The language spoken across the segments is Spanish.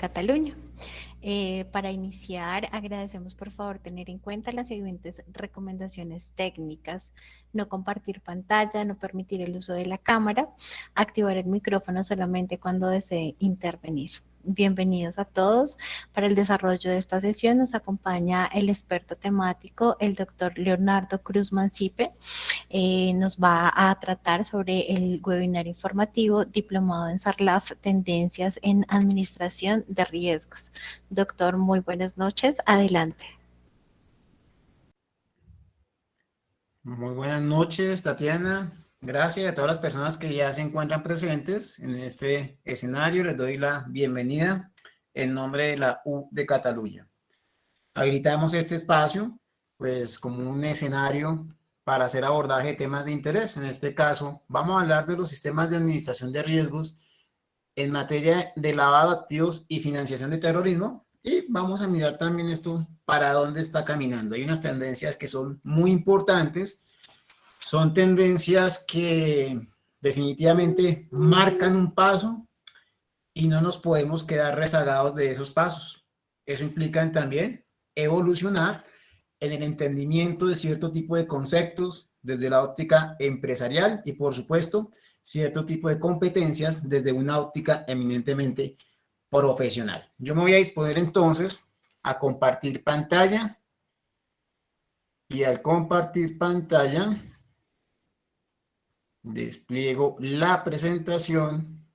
Cataluña. Para iniciar, agradecemos por favor tener en cuenta las siguientes recomendaciones técnicas: no compartir pantalla, no permitir el uso de la cámara, activar el micrófono solamente cuando desee intervenir. Bienvenidos a todos. Para el desarrollo de esta sesión nos acompaña el experto temático, el doctor Leonardo Cruz Mancipe. Nos va a tratar sobre el webinar informativo diplomado en SARLAF, Tendencias en Administración de Riesgos. Doctor, muy buenas noches. Adelante. Muy buenas noches, Tatiana. Gracias a todas las personas que ya se encuentran presentes en este escenario. Les doy la bienvenida en nombre de la U de Cataluña. Habilitamos este espacio, pues, como un escenario para hacer abordaje de temas de interés. En este caso, vamos a hablar de los sistemas de administración de riesgos en materia de lavado de activos y financiación de terrorismo. Y vamos a mirar también esto, para dónde está caminando. Hay unas tendencias que son muy importantes. Son tendencias que definitivamente marcan un paso y no nos podemos quedar rezagados de esos pasos. Eso implica también evolucionar en el entendimiento de cierto tipo de conceptos desde la óptica empresarial y, por supuesto, cierto tipo de competencias desde una óptica eminentemente profesional. Yo me voy a disponer entonces a compartir pantalla, y al compartir pantalla despliego la presentación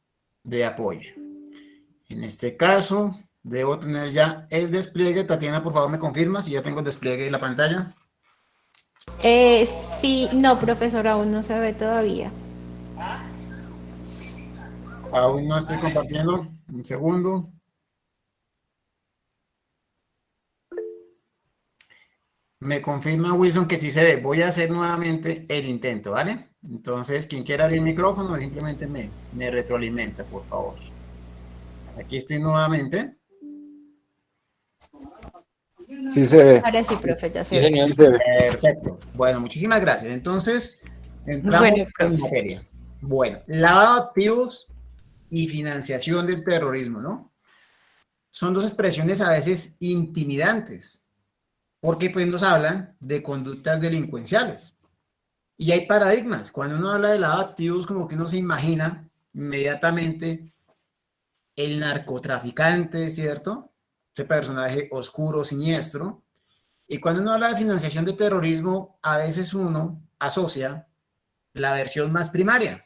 de apoyo. En este caso debo tener ya el despliegue. Tatiana, por favor, me confirma si ya tengo el despliegue de la pantalla. Sí, no, profesor, aún no se ve todavía. Aún no estoy compartiendo. Un segundo. Me confirma Wilson que sí se ve. Voy a hacer nuevamente el intento, ¿vale? Entonces, quien quiera abrir el micrófono, simplemente me retroalimenta, por favor. Aquí estoy nuevamente. Sí se ve. Ahora sí, profe, ya se Sí, ve. señor. Sí se ve. Perfecto. Bueno, muchísimas gracias. Entonces, entramos Bueno, en profe. materia. Bueno, lavado de activos y financiación del terrorismo, ¿no? Son dos expresiones a veces intimidantes, porque pues nos hablan de conductas delincuenciales. Y hay paradigmas. Cuando uno habla de lavado de activos, como que uno se imagina inmediatamente el narcotraficante, ¿cierto? Ese personaje oscuro, siniestro. Y cuando uno habla de financiación de terrorismo, a veces uno asocia la versión más primaria.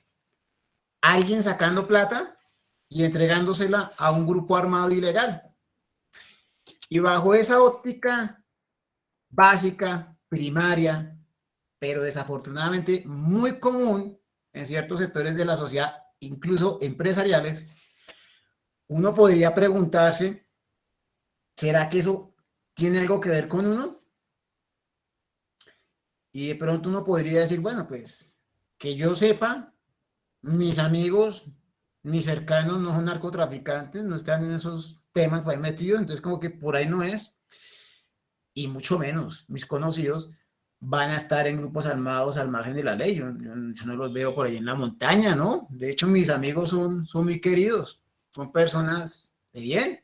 Alguien sacando plata y entregándosela a un grupo armado ilegal. Y bajo esa óptica básica, primaria, pero desafortunadamente muy común en ciertos sectores de la sociedad, incluso empresariales, uno podría preguntarse, ¿será que eso tiene algo que ver con uno? Y de pronto uno podría decir, bueno, pues que yo sepa, mis amigos, mis cercanos no son narcotraficantes, no están en esos temas por ahí metidos, entonces como que por ahí no es, y mucho menos mis conocidos van a estar en grupos armados al margen de la ley. Yo no los veo por ahí en la montaña, ¿no? De hecho, mis amigos son muy queridos, son personas de bien.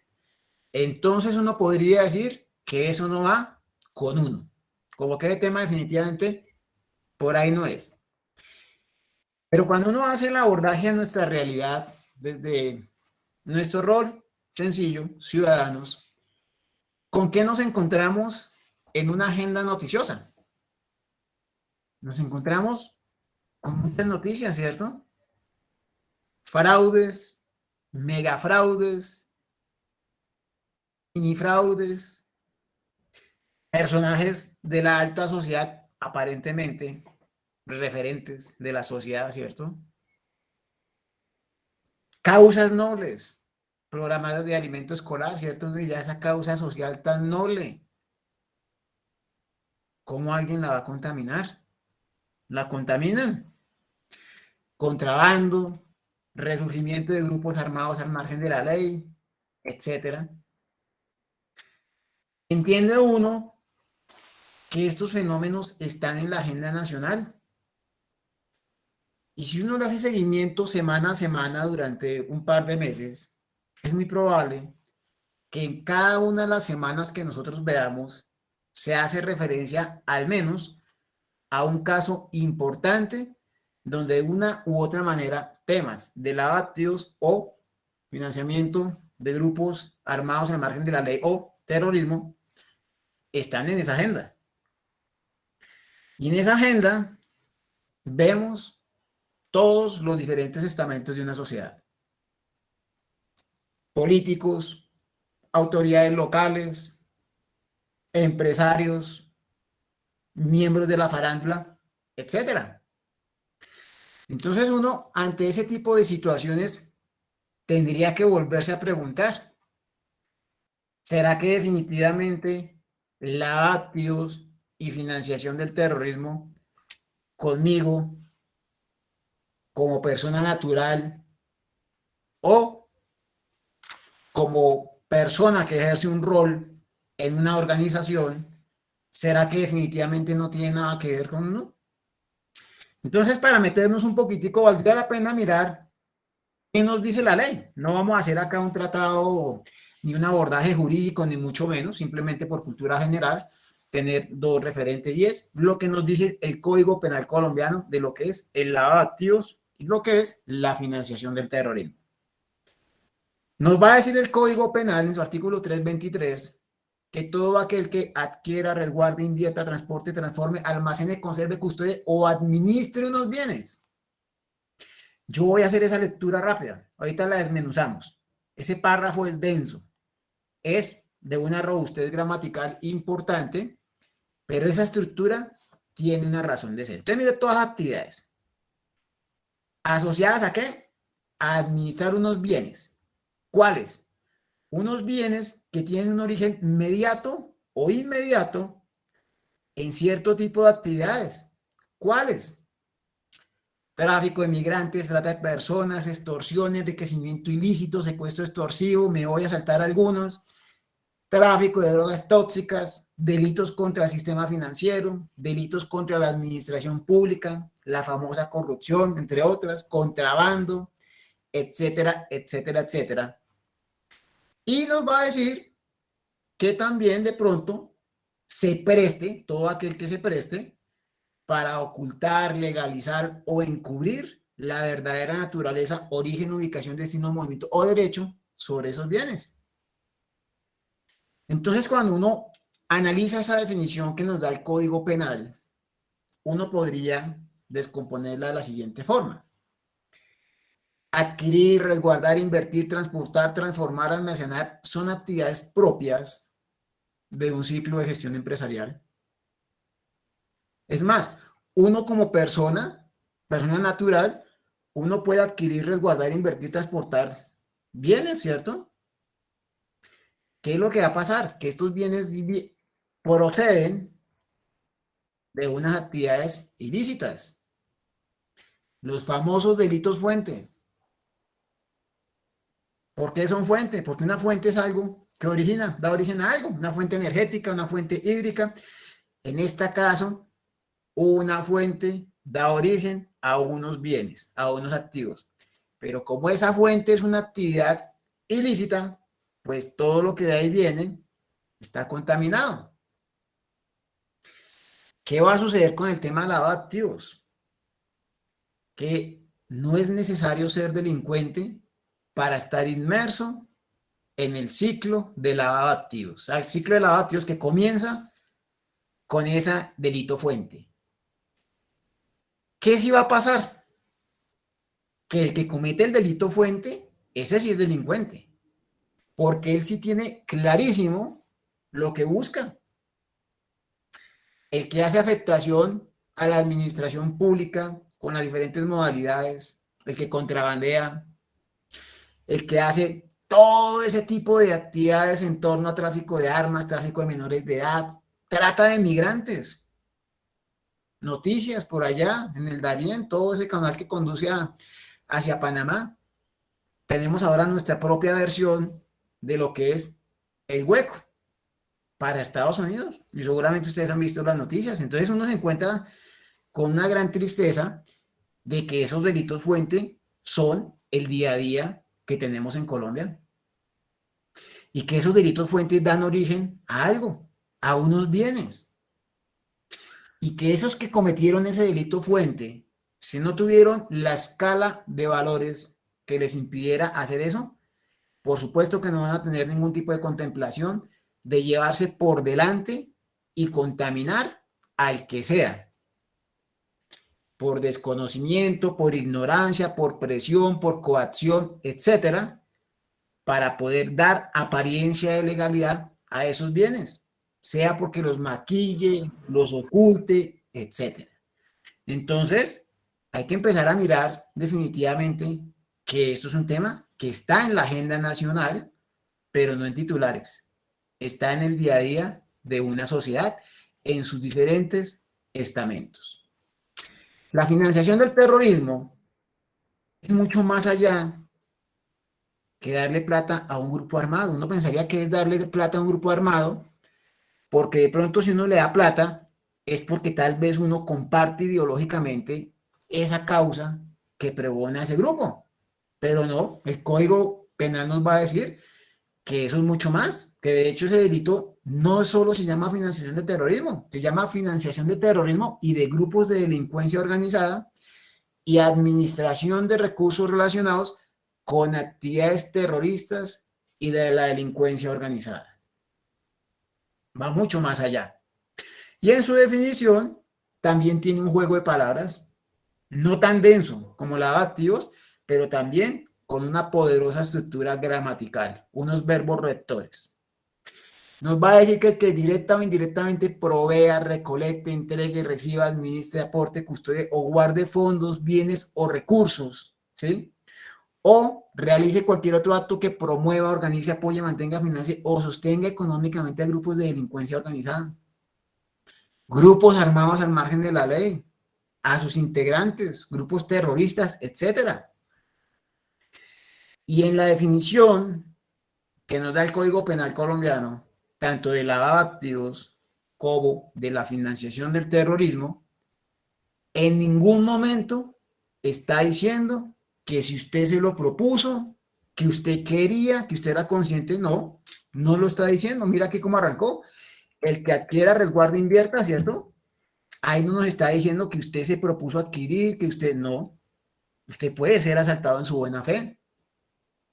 Entonces uno podría decir que eso no va con uno. Como que el tema definitivamente por ahí no es. Pero cuando uno hace el abordaje a nuestra realidad desde nuestro rol sencillo, ciudadanos, ¿con qué nos encontramos en una agenda noticiosa? Nos encontramos con muchas noticias, ¿cierto? Fraudes, megafraudes, minifraudes, personajes de la alta sociedad aparentemente referentes de la sociedad, ¿cierto? Causas nobles, programas de alimento escolar, ¿cierto? Uno diría, esa causa social tan noble, ¿cómo alguien la va a contaminar? La contaminan. Contrabando, resurgimiento de grupos armados al margen de la ley, etcétera. Entiende uno que estos fenómenos están en la agenda nacional. Y si uno le hace seguimiento semana a semana durante un par de meses, es muy probable que en cada una de las semanas que nosotros veamos se hace referencia al menos a un caso importante donde de una u otra manera temas de lavado de activos o financiamiento de grupos armados al margen de la ley o terrorismo están en esa agenda. Y en esa agenda vemos todos los diferentes estamentos de una sociedad. Políticos, autoridades locales, empresarios, miembros de la farándula, etcétera. Entonces uno, ante ese tipo de situaciones, tendría que volverse a preguntar, ¿será que definitivamente lavado de activos y financiación del terrorismo conmigo, como persona natural o como persona que ejerce un rol en una organización, será que definitivamente no tiene nada que ver con uno? Entonces, para meternos un poquitico, valdría la pena mirar qué nos dice la ley. No vamos a hacer acá un tratado ni un abordaje jurídico, ni mucho menos, simplemente por cultura general, tener dos referentes, y es lo que nos dice el Código Penal colombiano de lo que es el lavado de activos y lo que es la financiación del terrorismo. Nos va a decir el Código Penal en su artículo 323 que todo aquel que adquiera, resguarde, invierta, transporte, transforme, almacene, conserve, custodie o administre unos bienes. Yo voy a hacer esa lectura rápida. Ahorita la desmenuzamos. Ese párrafo es denso. Es de una robustez gramatical importante, pero esa estructura tiene una razón de ser. Entonces, mire todas las actividades. ¿Asociadas a qué? A administrar unos bienes. ¿Cuáles? Unos bienes que tienen un origen inmediato o inmediato en cierto tipo de actividades. ¿Cuáles? Tráfico de migrantes, trata de personas, extorsión, enriquecimiento ilícito, secuestro extorsivo, me voy a saltar algunos, tráfico de drogas tóxicas, delitos contra el sistema financiero, delitos contra la administración pública, la famosa corrupción, entre otras, contrabando, etcétera, etcétera, etcétera. Y nos va a decir que también de pronto se preste, todo aquel que se preste, para ocultar, legalizar o encubrir la verdadera naturaleza, origen, ubicación, destino, movimiento o derecho sobre esos bienes. Entonces, cuando uno analiza esa definición que nos da el Código Penal, uno podría descomponerla de la siguiente forma. Adquirir, resguardar, invertir, transportar, transformar, almacenar son actividades propias de un ciclo de gestión empresarial. Es más, uno como persona natural, uno puede adquirir, resguardar, invertir, transportar bienes, ¿cierto? ¿Qué es lo que va a pasar? Que estos bienes proceden de unas actividades ilícitas. Los famosos delitos fuente. ¿Por qué son fuente? Porque una fuente es algo que da origen a algo. Una fuente energética, una fuente hídrica. En este caso, una fuente da origen a unos bienes, a unos activos. Pero como esa fuente es una actividad ilícita, pues todo lo que de ahí viene está contaminado. ¿Qué va a suceder con el tema de lavado de activos? Que no es necesario ser delincuente para estar inmerso en el ciclo de lavado de activos. O sea, el ciclo de lavado de activos que comienza con ese delito fuente. ¿Qué sí va a pasar? Que el que comete el delito fuente, ese sí es delincuente, porque él sí tiene clarísimo lo que busca. El que hace afectación a la administración pública con las diferentes modalidades, el que contrabandea, el que hace todo ese tipo de actividades en torno a tráfico de armas, tráfico de menores de edad, trata de migrantes. Noticias por allá en el Darién, todo ese canal que conduce hacia Panamá. Tenemos ahora nuestra propia versión de lo que es el hueco para Estados Unidos. Y seguramente ustedes han visto las noticias. Entonces uno se encuentra con una gran tristeza de que esos delitos fuente son el día a día que tenemos en Colombia. y que esos delitos fuentes dan origen a algo, a unos bienes. Y que esos que cometieron ese delito fuente, si no tuvieron la escala de valores que les impidiera hacer eso, por supuesto que no van a tener ningún tipo de contemplación de llevarse por delante y contaminar al que sea, por desconocimiento, por ignorancia, por presión, por coacción, etcétera, para poder dar apariencia de legalidad a esos bienes, sea porque los maquille, los oculte, etcétera. Entonces, hay que empezar a mirar definitivamente que esto es un tema que está en la agenda nacional, pero no en titulares. Está en el día a día de una sociedad en sus diferentes estamentos. La financiación del terrorismo es mucho más allá que darle plata a un grupo armado. Uno pensaría que es darle plata a un grupo armado, porque de pronto si uno le da plata es porque tal vez uno comparte ideológicamente esa causa que pregona ese grupo. Pero no, el Código Penal nos va a decir que eso es mucho más, que de hecho ese delito no solo se llama financiación de terrorismo, se llama financiación de terrorismo y de grupos de delincuencia organizada y administración de recursos relacionados con actividades terroristas y de la delincuencia organizada. Va mucho más allá. Y en su definición también tiene un juego de palabras, no tan denso como la de activos, pero también con una poderosa estructura gramatical, unos verbos rectores. Nos va a decir que el que directa o indirectamente provea, recolecte, entregue, reciba, administre, aporte, custodie o guarde fondos, bienes o recursos, ¿sí? O realice cualquier otro acto que promueva, organice, apoye, mantenga, financie o sostenga económicamente a grupos de delincuencia organizada. Grupos armados al margen de la ley, a sus integrantes, grupos terroristas, etcétera. Y en la definición que nos da el Código Penal colombiano, tanto de lavado de activos como de la financiación del terrorismo, en ningún momento está diciendo que si usted se lo propuso, que usted quería, que usted era consciente, no, no lo está diciendo. Mira aquí cómo arrancó. El que adquiera, resguarde, invierta, ¿cierto? Ahí no nos está diciendo que usted se propuso adquirir, que usted no. Usted puede ser asaltado en su buena fe,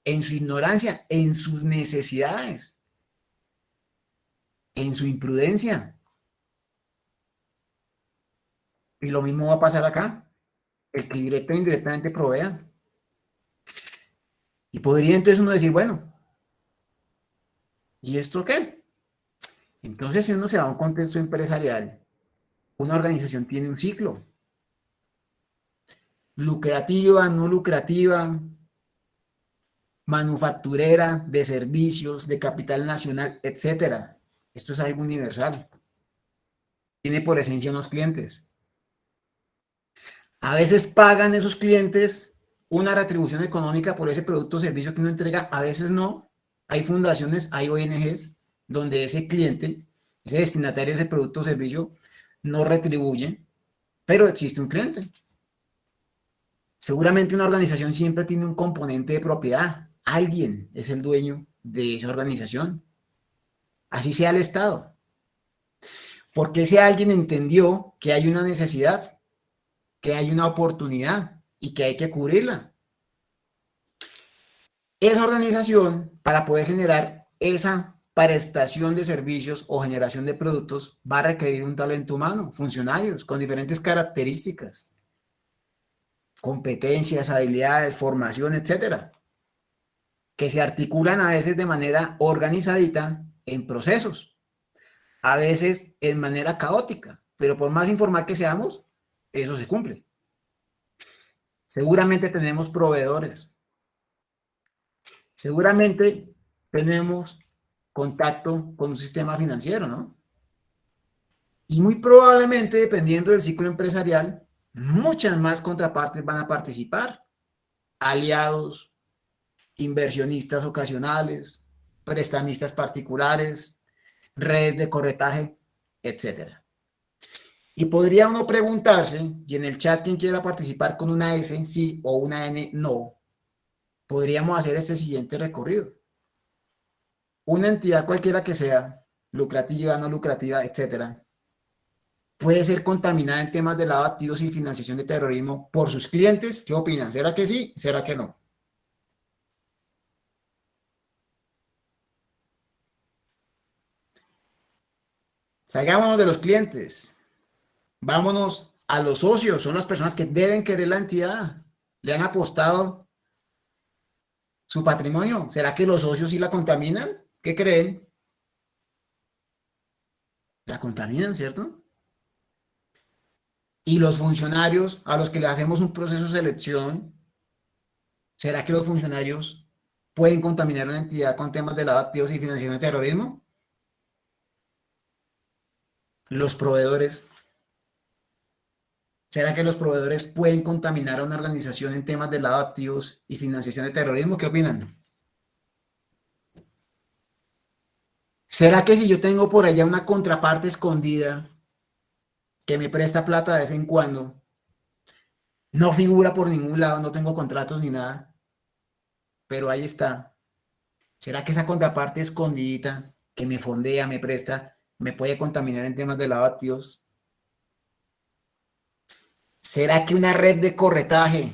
en su ignorancia, en sus necesidades, en su imprudencia. Y lo mismo va a pasar acá. El que directo o indirectamente provea. Y podría entonces uno decir, bueno, ¿y esto qué? Entonces, si uno se da a un contexto empresarial, una organización tiene un ciclo. Lucrativa, no lucrativa, manufacturera, de servicios, de capital nacional, etcétera. Esto es algo universal. Tiene por esencia unos clientes. A veces pagan esos clientes una retribución económica por ese producto o servicio que uno entrega, a veces no. Hay fundaciones, hay ONGs donde ese cliente, ese destinatario de ese producto o servicio no retribuye, pero existe un cliente. Seguramente una organización siempre tiene un componente de propiedad. Alguien es el dueño de esa organización. Así sea el Estado. Porque ese alguien entendió que hay una necesidad, que hay una oportunidad y que hay que cubrirla. Esa organización, para poder generar esa prestación de servicios o generación de productos, va a requerir un talento humano, funcionarios con diferentes características, competencias, habilidades, formación, etcétera, que se articulan a veces de manera organizadita en procesos, a veces en manera caótica, pero por más informal que seamos, eso se cumple. Seguramente tenemos proveedores, seguramente tenemos contacto con un sistema financiero, ¿no? Y muy probablemente, dependiendo del ciclo empresarial, muchas más contrapartes van a participar, aliados, inversionistas ocasionales, prestamistas particulares, redes de corretaje, etcétera. Y podría uno preguntarse, y en el chat quien quiera participar con una S, sí, o una N, no, podríamos hacer este siguiente recorrido. una entidad cualquiera que sea, lucrativa, no lucrativa, etcétera, puede ser contaminada en temas de lavado de activos y financiación de terrorismo por sus clientes? ¿Qué opinan? ¿Será que sí? ¿Será que no? Salgámonos de los clientes, vámonos a los socios, son las personas que deben querer la entidad, le han apostado su patrimonio. ¿Será que los socios sí la contaminan? ¿Qué creen? La contaminan, ¿cierto? Y los funcionarios a los que le hacemos un proceso de selección, ¿será que los funcionarios pueden contaminar una entidad con temas de lavado de activos y financiación de terrorismo? Los proveedores, ¿será que los proveedores pueden contaminar a una organización en temas de lavado de activos y financiación de terrorismo? ¿Qué opinan? ¿Será que si yo tengo por allá una contraparte escondida que me presta plata de vez en cuando, no figura por ningún lado, no tengo contratos ni nada, pero ahí está? ¿Será que esa contraparte escondidita que me fondea, me presta, me puede contaminar en temas de lavado de activos? ¿Será que una red de corretaje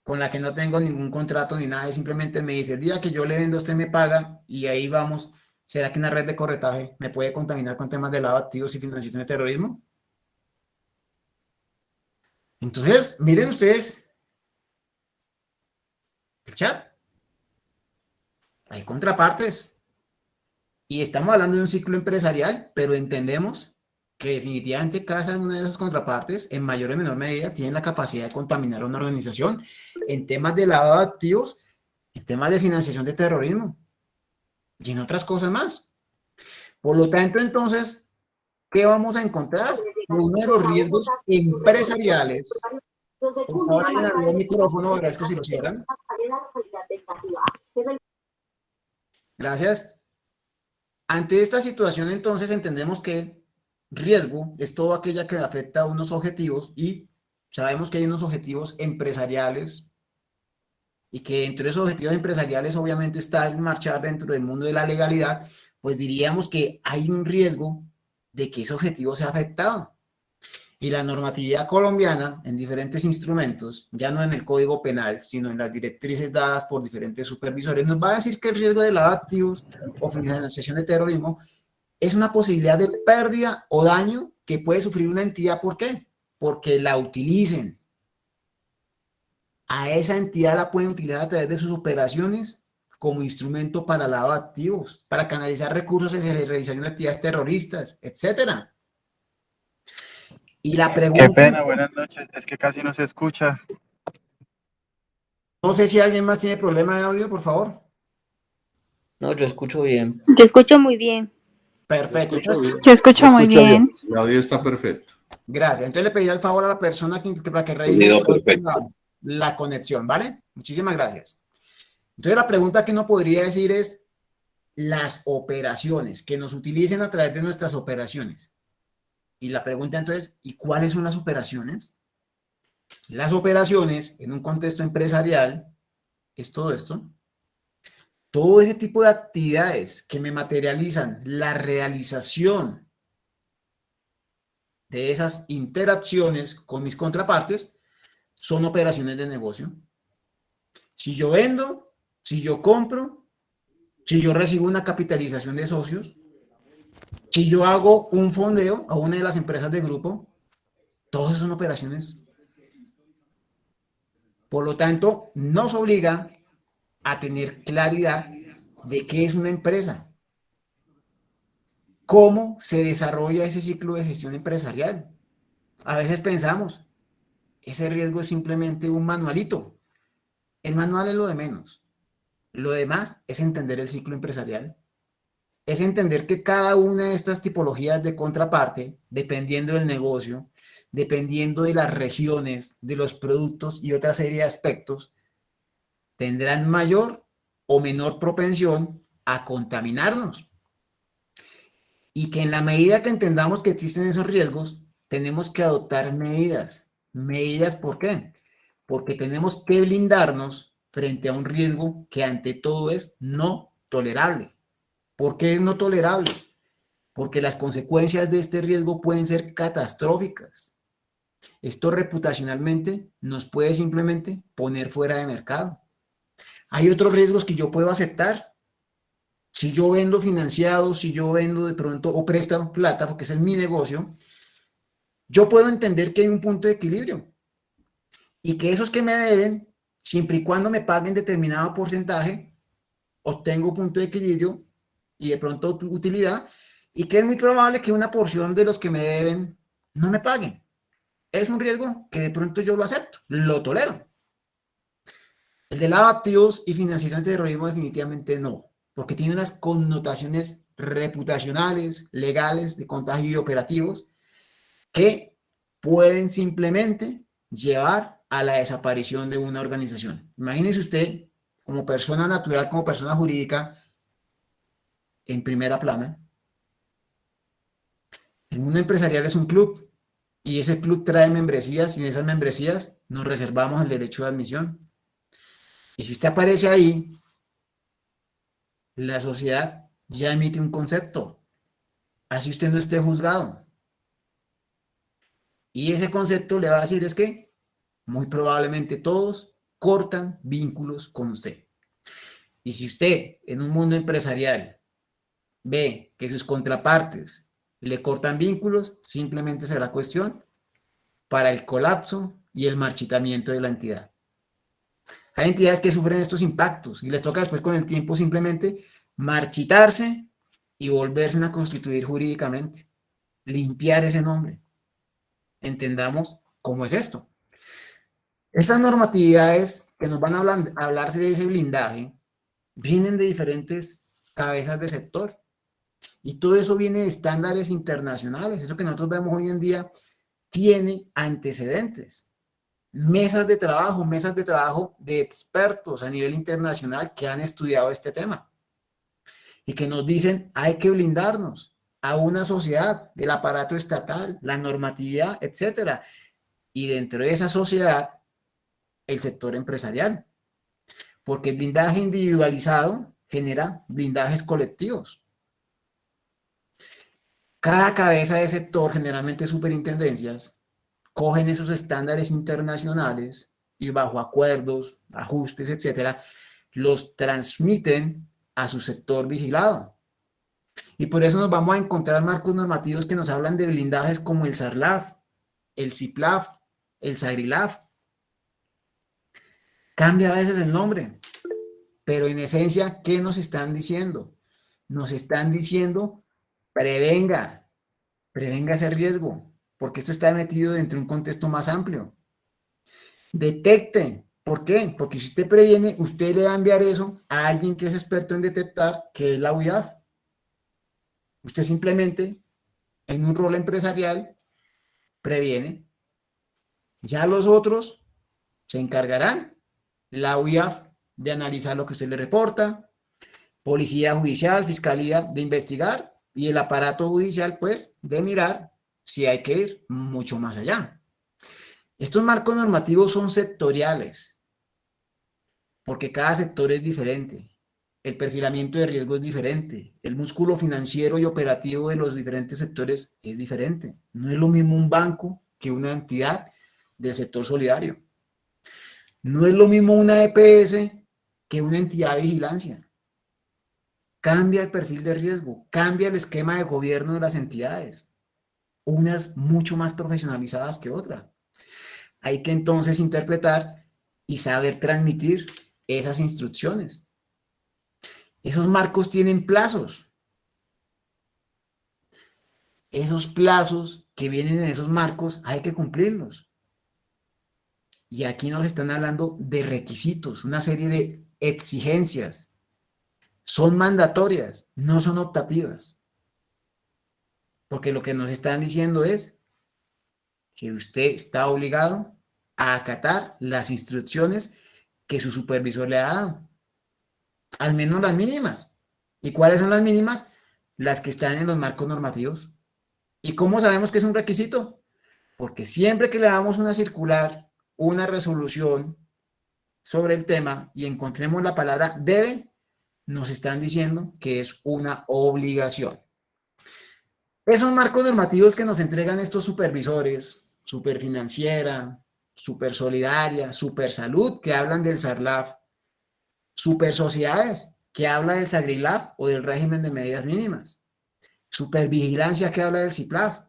con la que no tengo ningún contrato ni nada y simplemente me dice, el día que yo le vendo, usted me paga y ahí vamos? ¿Será que una red de corretaje me puede contaminar con temas de lavado de activos y financiación de terrorismo? Entonces, miren ustedes el chat. Hay contrapartes. Y estamos hablando de un ciclo empresarial, pero entendemos que definitivamente cada una de esas contrapartes, en mayor o menor medida, tienen la capacidad de contaminar a una organización en temas de lavado de activos, en temas de financiación de terrorismo y en otras cosas más. Por lo tanto, entonces, ¿qué vamos a encontrar? Uno de los riesgos empresariales. Por favor, alguien abrió el micrófono, agradezco si lo cierran. Gracias. Ante esta situación, entonces, entendemos que riesgo es todo aquello que afecta a unos objetivos y sabemos que hay unos objetivos empresariales y que dentro de esos objetivos empresariales obviamente está el marchar dentro del mundo de la legalidad, pues diríamos que hay un riesgo de que ese objetivo sea afectado. Y la normatividad colombiana en diferentes instrumentos, ya no en el Código Penal, sino en las directrices dadas por diferentes supervisores, nos va a decir que el riesgo de lavado de activos o financiación de terrorismo es una posibilidad de pérdida o daño que puede sufrir una entidad. ¿Por qué? Porque la utilicen. A esa entidad la pueden utilizar a través de sus operaciones como instrumento para lavado de activos, para canalizar recursos hacia la realización de actividades terroristas, etcétera. Y la pregunta... Qué pena, buenas noches, es que casi no se escucha. No sé si alguien más tiene problema de audio, por favor. No, yo escucho bien. Yo escucho muy bien. Perfecto. Yo escucho muy bien. El audio está perfecto. Gracias. Entonces le pediré el favor a la persona para que revise la conexión, ¿vale? Muchísimas gracias. Entonces la pregunta que uno podría decir es las operaciones, que nos utilicen a través de nuestras operaciones. Y la pregunta entonces, ¿y cuáles son las operaciones? Las operaciones en un contexto empresarial es todo esto. Todo ese tipo de actividades que me materializan la realización de esas interacciones con mis contrapartes son operaciones de negocio. Si yo vendo, si yo compro, si yo recibo una capitalización de socios, si yo hago un fondeo a una de las empresas del grupo, todas son operaciones. Por lo tanto, nos obliga a tener claridad de qué es una empresa, cómo se desarrolla ese ciclo de gestión empresarial. A veces pensamos, ese riesgo es simplemente un manualito. El manual es lo de menos. Lo demás es entender el ciclo empresarial. Es entender que cada una de estas tipologías de contraparte, dependiendo del negocio, dependiendo de las regiones, de los productos y otra serie de aspectos, tendrán mayor o menor propensión a contaminarnos. Y que en la medida que entendamos que existen esos riesgos, tenemos que adoptar medidas. ¿Medidas por qué? Porque tenemos que blindarnos frente a un riesgo que ante todo es no tolerable. ¿Por qué es no tolerable? Porque las consecuencias de este riesgo pueden ser catastróficas. Esto reputacionalmente nos puede simplemente poner fuera de mercado. Hay otros riesgos que yo puedo aceptar. Si yo vendo financiado, si yo vendo de pronto o presto plata, porque ese es mi negocio, yo puedo entender que hay un punto de equilibrio y que esos que me deben, siempre y cuando me paguen determinado porcentaje, obtengo punto de equilibrio y de pronto utilidad, y que es muy probable que una porción de los que me deben no me paguen. Es un riesgo que de pronto yo lo acepto, lo tolero. El de lavado de activos y financiación de terrorismo definitivamente no, porque tiene unas connotaciones reputacionales, legales, de contagio y operativos que pueden simplemente llevar a la desaparición de una organización. Imagínese usted, como persona natural, como persona jurídica, en primera plana. El mundo empresarial es un club y ese club trae membresías y en esas membresías nos reservamos el derecho de admisión. Y si usted aparece ahí, la sociedad ya emite un concepto, así usted no esté juzgado. Y ese concepto le va a decir es que muy probablemente todos cortan vínculos con usted. Y si usted en un mundo empresarial ve que sus contrapartes le cortan vínculos, simplemente será cuestión para el colapso y el marchitamiento de la entidad. Hay entidades que sufren estos impactos y les toca después con el tiempo simplemente marchitarse y volverse a constituir jurídicamente, limpiar ese nombre. Entendamos cómo es esto. Estas normatividades que nos van a hablarse de ese blindaje vienen de diferentes cabezas de sector y todo eso viene de estándares internacionales. Eso que nosotros vemos hoy en día tiene antecedentes. Mesas de trabajo de expertos a nivel internacional que han estudiado este tema y que nos dicen hay que blindarnos a una sociedad, el aparato estatal, la normatividad, etcétera. Y dentro de esa sociedad, el sector empresarial. Porque el blindaje individualizado genera blindajes colectivos. Cada cabeza de sector, generalmente superintendencias, cogen esos estándares internacionales y bajo acuerdos, ajustes, etcétera, los transmiten a su sector vigilado. Y por eso nos vamos a encontrar marcos normativos que nos hablan de blindajes como el SARLAF, el CIPLAF, el SAGRILAF. Cambia a veces el nombre, pero en esencia, ¿qué nos están diciendo? Nos están diciendo, prevenga ese riesgo, porque esto está metido dentro de un contexto más amplio. Detecte. ¿Por qué? Porque si usted previene, usted le va a enviar eso a alguien que es experto en detectar, que es la UIAF. Usted simplemente, en un rol empresarial, previene. Ya los otros se encargarán, la UIAF, de analizar lo que usted le reporta, policía judicial, fiscalía, de investigar, y el aparato judicial, pues, de mirar si hay que ir mucho más allá. Estos marcos normativos son sectoriales, porque cada sector es diferente. El perfilamiento de riesgo es diferente. El músculo financiero y operativo de los diferentes sectores es diferente. No es lo mismo un banco que una entidad del sector solidario. No es lo mismo una EPS que una entidad de vigilancia. Cambia el perfil de riesgo, cambia el esquema de gobierno de las entidades. Unas mucho más profesionalizadas que otras. Hay que entonces interpretar y saber transmitir esas instrucciones. Esos marcos tienen plazos. Esos plazos que vienen en esos marcos hay que cumplirlos. Y aquí nos están hablando de requisitos, una serie de exigencias. Son mandatorias, no son optativas. Porque lo que nos están diciendo es que usted está obligado a acatar las instrucciones que su supervisor le ha dado. Al menos las mínimas. ¿Y cuáles son las mínimas? Las que están en los marcos normativos. ¿Y cómo sabemos que es un requisito? Porque siempre que le damos una circular, una resolución sobre el tema y encontremos la palabra debe, nos están diciendo que es una obligación. Esos marcos normativos que nos entregan estos supervisores, Superfinanciera, Supersolidaria, Supersalud, que hablan del SARLAF, Supersociedades, que habla del SAGRILAF o del régimen de medidas mínimas, Supervigilancia, que habla del CIPLAF.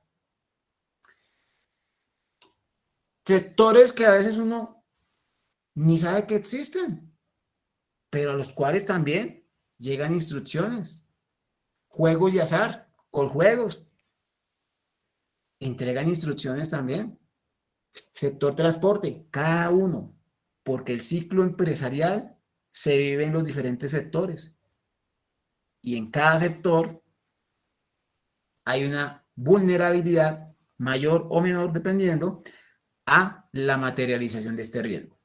Sectores que a veces uno ni sabe que existen, pero a los cuales también llegan instrucciones. Juegos y azar, Coljuegos, entregan instrucciones también. Sector transporte, cada uno, porque el ciclo empresarial se vive en los diferentes sectores. Y en cada sector hay una vulnerabilidad mayor o menor dependiendo a la materialización de este riesgo.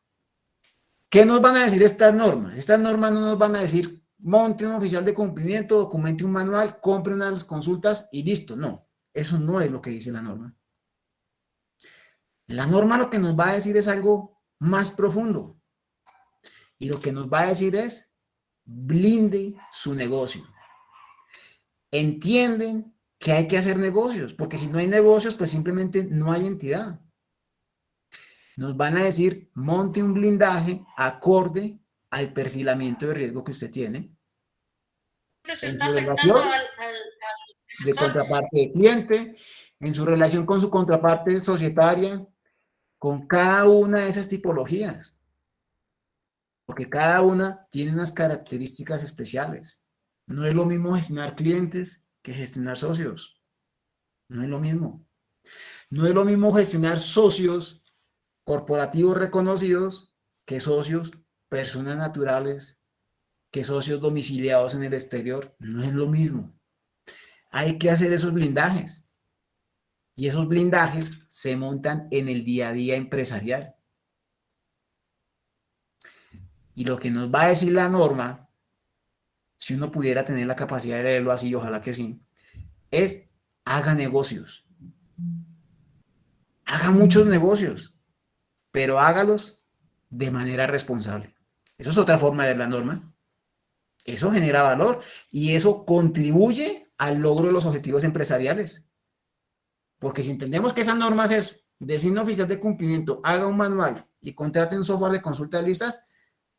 ¿Qué nos van a decir estas normas? Estas normas no nos van a decir monte un oficial de cumplimiento, documente un manual, compre unas consultas y listo. No, eso no es lo que dice la norma. La norma lo que nos va a decir es algo más profundo. Y lo que nos va a decir es blinde su negocio. Entienden que hay que hacer negocios, porque si no hay negocios, pues simplemente no hay entidad. Nos van a decir, monte un blindaje acorde al perfilamiento de riesgo que usted tiene en su relación de contraparte de cliente, en su relación con su contraparte societaria, con cada una de esas tipologías, porque cada una tiene unas características especiales. No es lo mismo gestionar clientes que gestionar socios. No es lo mismo. No es lo mismo gestionar socios corporativos reconocidos que socios, personas naturales, que socios domiciliados en el exterior. No es lo mismo. Hay que hacer esos blindajes. Y esos blindajes se montan en el día a día empresarial. Y lo que nos va a decir la norma, si uno pudiera tener la capacidad de leerlo así, ojalá que sí, es haga negocios. Haga muchos negocios, pero hágalos de manera responsable. Eso es otra forma de ver la norma. Eso genera valor y eso contribuye al logro de los objetivos empresariales. Porque si entendemos que esas normas es designa oficial de cumplimiento, haga un manual y contrate un software de consulta de listas,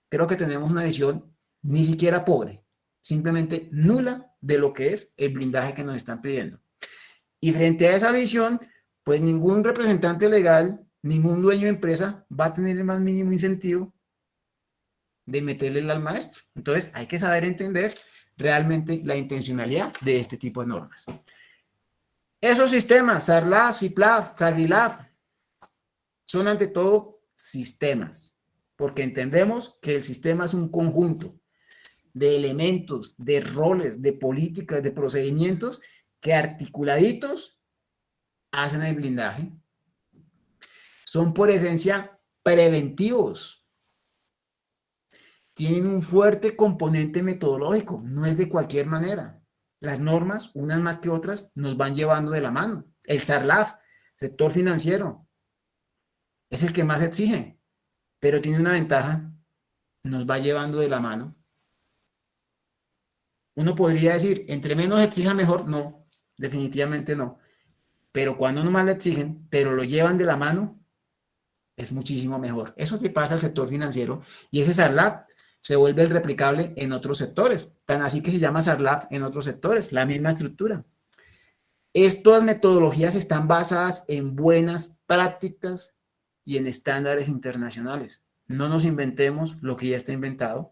creo que tenemos una visión ni siquiera pobre, simplemente nula de lo que es el blindaje que nos están pidiendo. Y frente a esa visión, pues ningún representante legal, ningún dueño de empresa va a tener el más mínimo incentivo de meterle al maestro. Entonces hay que saber entender realmente la intencionalidad de este tipo de normas. Esos sistemas, SARLAF, CIPLAF, SAGRILAF, son ante todo sistemas, porque entendemos que el sistema es un conjunto de elementos, de roles, de políticas, de procedimientos que articuladitos hacen el blindaje. Son por esencia preventivos. Tienen un fuerte componente metodológico, no es de cualquier manera. Las normas, unas más que otras, nos van llevando de la mano. El SARLAF, sector financiero, es el que más exige, pero tiene una ventaja, nos va llevando de la mano. Uno podría decir, entre menos exija mejor, no, definitivamente no. Pero cuando no más le exigen, pero lo llevan de la mano, es muchísimo mejor. Eso que pasa al sector financiero y ese SARLAF se vuelve el replicable en otros sectores, tan así que se llama SARLAF en otros sectores, la misma estructura. Estas metodologías están basadas en buenas prácticas y en estándares internacionales. No nos inventemos lo que ya está inventado.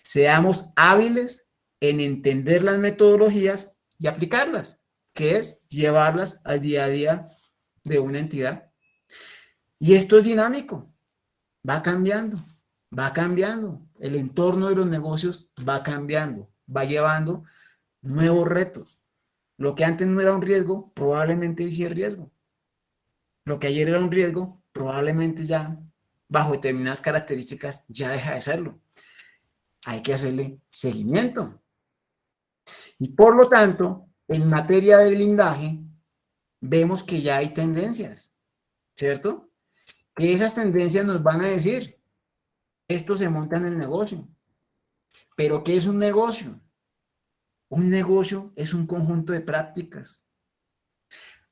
Seamos hábiles en entender las metodologías y aplicarlas, que es llevarlas al día a día de una entidad. Y esto es dinámico, va cambiando. Va cambiando, el entorno de los negocios va cambiando, va llevando nuevos retos. Lo que antes no era un riesgo, probablemente hoy sí es riesgo. Lo que ayer era un riesgo, probablemente ya, bajo determinadas características, ya deja de serlo. Hay que hacerle seguimiento. Y por lo tanto, en materia de blindaje, vemos que ya hay tendencias, ¿cierto? Que esas tendencias nos van a decir, esto se monta en el negocio. Pero ¿qué es un negocio? Un negocio es un conjunto de prácticas,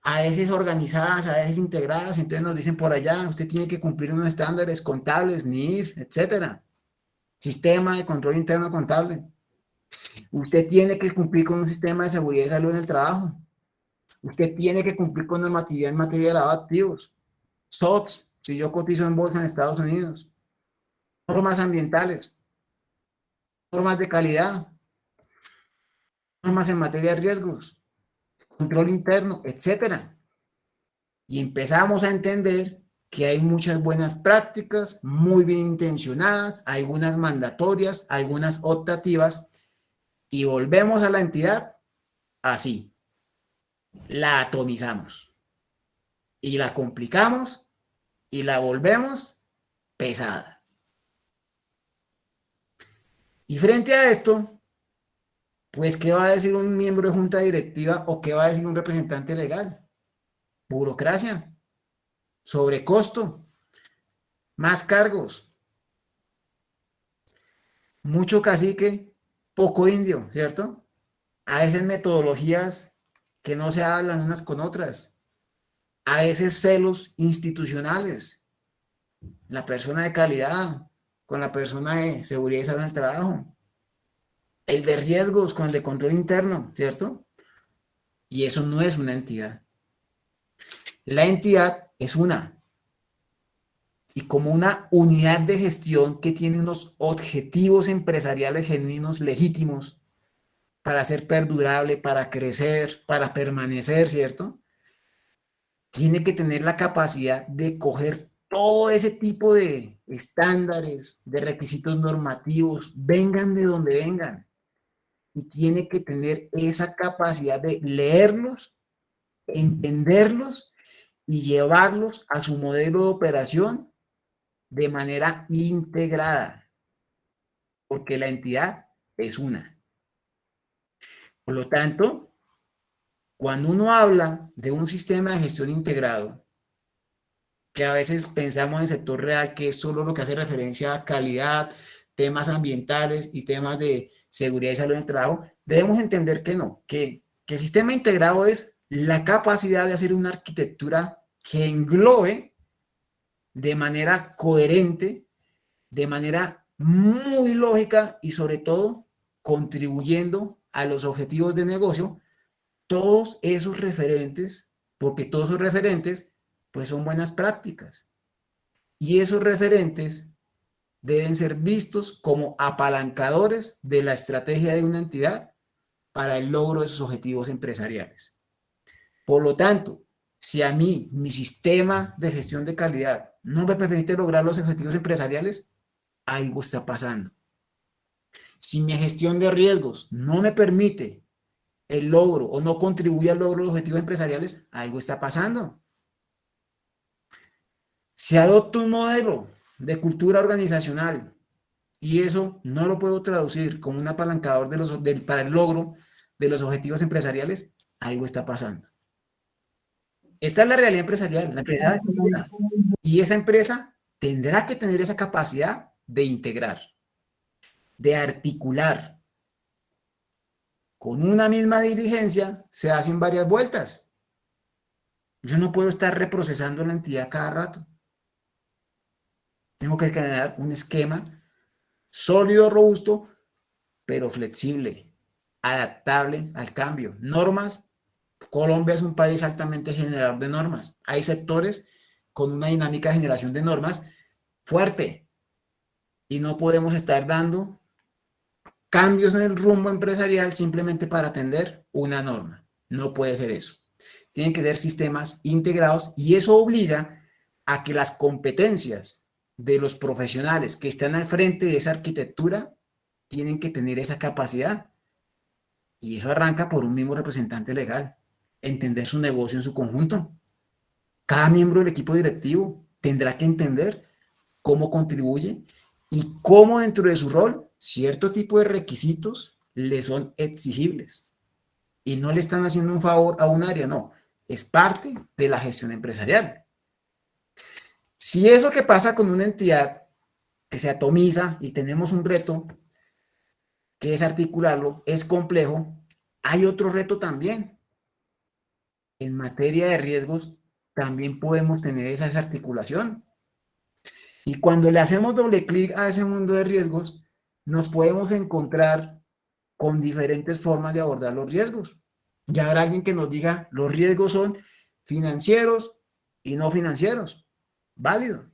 a veces organizadas, a veces integradas. Entonces nos dicen por allá, usted tiene que cumplir unos estándares contables, NIF, etcétera. Sistema de control interno contable. Usted tiene que cumplir con un sistema de seguridad y salud en el trabajo. Usted tiene que cumplir con normatividad en materia de lavado de activos. SOX, si yo cotizo en bolsa en Estados Unidos. Normas ambientales. Normas de calidad. Normas en materia de riesgos. Control interno, etcétera. Y empezamos a entender que hay muchas buenas prácticas, muy bien intencionadas, algunas mandatorias, algunas optativas, y volvemos a la entidad así. La atomizamos y la complicamos y la volvemos pesada. Y frente a esto, pues, ¿qué va a decir un miembro de junta directiva o qué va a decir un representante legal? Burocracia, sobrecosto, más cargos, mucho cacique, poco indio, ¿cierto? A veces metodologías que no se hablan unas con otras, a veces celos institucionales, la persona de calidad con la persona de seguridad y salud en el trabajo, el de riesgos con el de control interno, ¿cierto? Y eso no es una entidad. La entidad es una, y como una unidad de gestión que tiene unos objetivos empresariales genuinos, legítimos, para ser perdurable, para crecer, para permanecer, ¿cierto? Tiene que tener la capacidad de coger todo ese tipo de estándares, de requisitos normativos, vengan de donde vengan, y tiene que tener esa capacidad de leerlos, entenderlos y llevarlos a su modelo de operación de manera integrada, porque la entidad es una. Por lo tanto, cuando uno habla de un sistema de gestión integrado, que a veces pensamos en el sector real, que es solo lo que hace referencia a calidad, temas ambientales y temas de seguridad y salud en el trabajo, debemos entender que no, que el sistema integrado es la capacidad de hacer una arquitectura que englobe de manera coherente, de manera muy lógica y sobre todo contribuyendo a los objetivos de negocio, todos esos referentes, porque todos esos referentes pues son buenas prácticas, y esos referentes deben ser vistos como apalancadores de la estrategia de una entidad para el logro de sus objetivos empresariales. Por lo tanto, si a mí mi sistema de gestión de calidad no me permite lograr los objetivos empresariales, algo está pasando. Si mi gestión de riesgos no me permite el logro o no contribuye al logro de los objetivos empresariales, algo está pasando. Si adopto un modelo de cultura organizacional y eso no lo puedo traducir como un apalancador para el logro de los objetivos empresariales, algo está pasando. Esta es la realidad empresarial. La empresa es una, y esa empresa tendrá que tener esa capacidad de integrar, de articular. Con una misma diligencia se hacen varias vueltas. Yo no puedo estar reprocesando la entidad cada rato. Tengo que generar un esquema sólido, robusto, pero flexible, adaptable al cambio. Normas. Colombia es un país altamente generador de normas. Hay sectores con una dinámica de generación de normas fuerte y no podemos estar dando cambios en el rumbo empresarial simplemente para atender una norma. No puede ser eso. Tienen que ser sistemas integrados y eso obliga a que las competencias de los profesionales que están al frente de esa arquitectura tienen que tener esa capacidad. Y eso arranca por un mismo representante legal. Entender su negocio en su conjunto. Cada miembro del equipo directivo tendrá que entender cómo contribuye y cómo dentro de su rol cierto tipo de requisitos le son exigibles. Y no le están haciendo un favor a un área, no. Es parte de la gestión empresarial. Si eso que pasa con una entidad que se atomiza y tenemos un reto que desarticularlo es complejo, hay otro reto también. En materia de riesgos, también podemos tener esa desarticulación. Y cuando le hacemos doble clic a ese mundo de riesgos, nos podemos encontrar con diferentes formas de abordar los riesgos. Ya habrá alguien que nos diga, los riesgos son financieros y no financieros. Válido.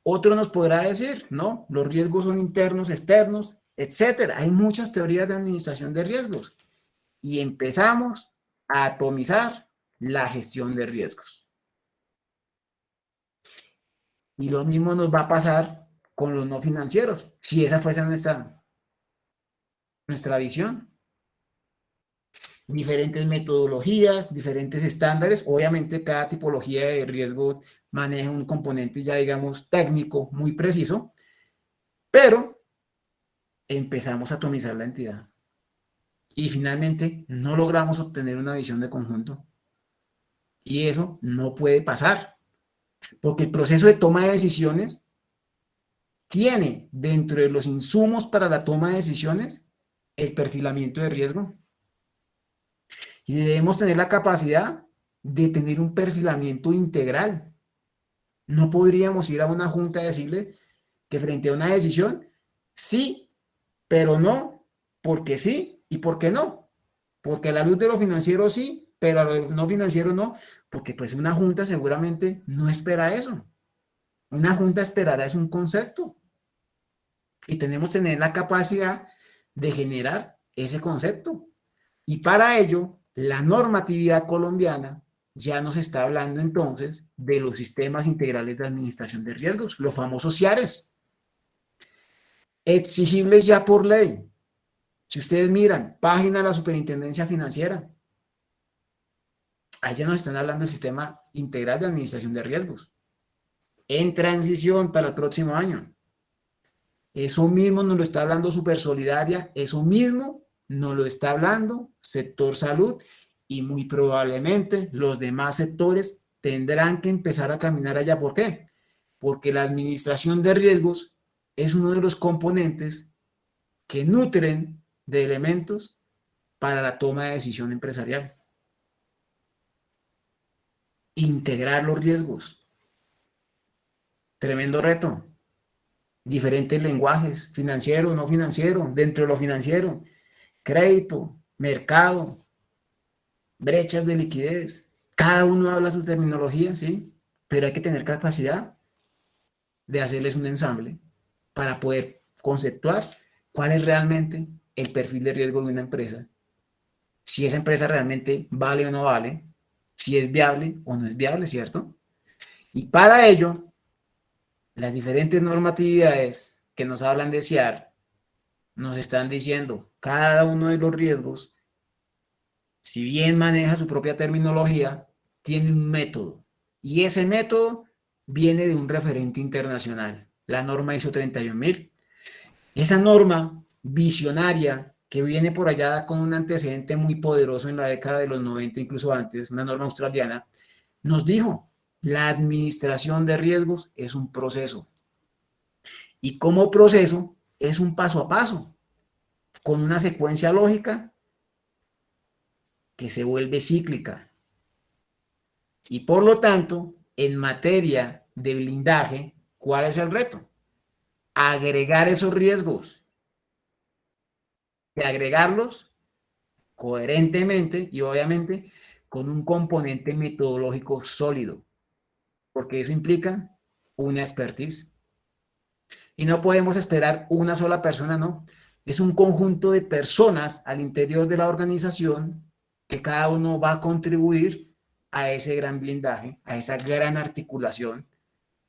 Otro nos podrá decir, no, los riesgos son internos, externos, etcétera. Hay muchas teorías de administración de riesgos. Y empezamos a atomizar la gestión de riesgos. Y lo mismo nos va a pasar con los no financieros, si esa fuese nuestra visión. Diferentes metodologías, diferentes estándares. Obviamente cada tipología de riesgo maneja un componente ya digamos técnico muy preciso, pero empezamos a atomizar la entidad. Y finalmente no logramos obtener una visión de conjunto. Y eso no puede pasar, porque el proceso de toma de decisiones tiene dentro de los insumos para la toma de decisiones el perfilamiento de riesgo. Y debemos tener la capacidad de tener un perfilamiento integral. No podríamos ir a una junta y decirle que frente a una decisión, sí, pero no, porque sí y porque no. Porque a la luz de lo financiero sí, pero a lo no financiero no, porque pues una junta seguramente no espera eso. Una junta esperará es un concepto. Y tenemos que tener la capacidad de generar ese concepto. Y para ello, la normatividad colombiana ya nos está hablando entonces de los sistemas integrales de administración de riesgos, los famosos CIARES, exigibles ya por ley. Si ustedes miran, página de la Superintendencia Financiera, allá nos están hablando del sistema integral de administración de riesgos, en transición para el próximo año. Eso mismo nos lo está hablando Supersolidaria, eso mismo nos lo está hablando sector salud, y muy probablemente los demás sectores tendrán que empezar a caminar allá. ¿Por qué? Porque la administración de riesgos es uno de los componentes que nutren de elementos para la toma de decisión empresarial. Integrar los riesgos. Tremendo reto. Diferentes lenguajes, financiero, no financiero, dentro de lo financiero, crédito, mercado, brechas de liquidez. Cada uno habla su terminología, ¿sí? Pero hay que tener capacidad de hacerles un ensamble para poder conceptuar cuál es realmente el perfil de riesgo de una empresa. Si esa empresa realmente vale o no vale, si es viable o no es viable, ¿cierto? Y para ello, las diferentes normatividades que nos hablan de CIAR nos están diciendo cada uno de los riesgos, si bien maneja su propia terminología, tiene un método. Y ese método viene de un referente internacional, la norma ISO 31000. Esa norma visionaria que viene por allá con un antecedente muy poderoso en la década de los 90, incluso antes, una norma australiana, nos dijo, la administración de riesgos es un proceso. Y como proceso es un paso a paso, con una secuencia lógica que se vuelve cíclica. Y por lo tanto, en materia de blindaje, ¿cuál es el reto? Agregar esos riesgos. Y agregarlos coherentemente y obviamente con un componente metodológico sólido, porque eso implica una expertise. Y no podemos esperar una sola persona, no. Es un conjunto de personas al interior de la organización que cada uno va a contribuir a ese gran blindaje, a esa gran articulación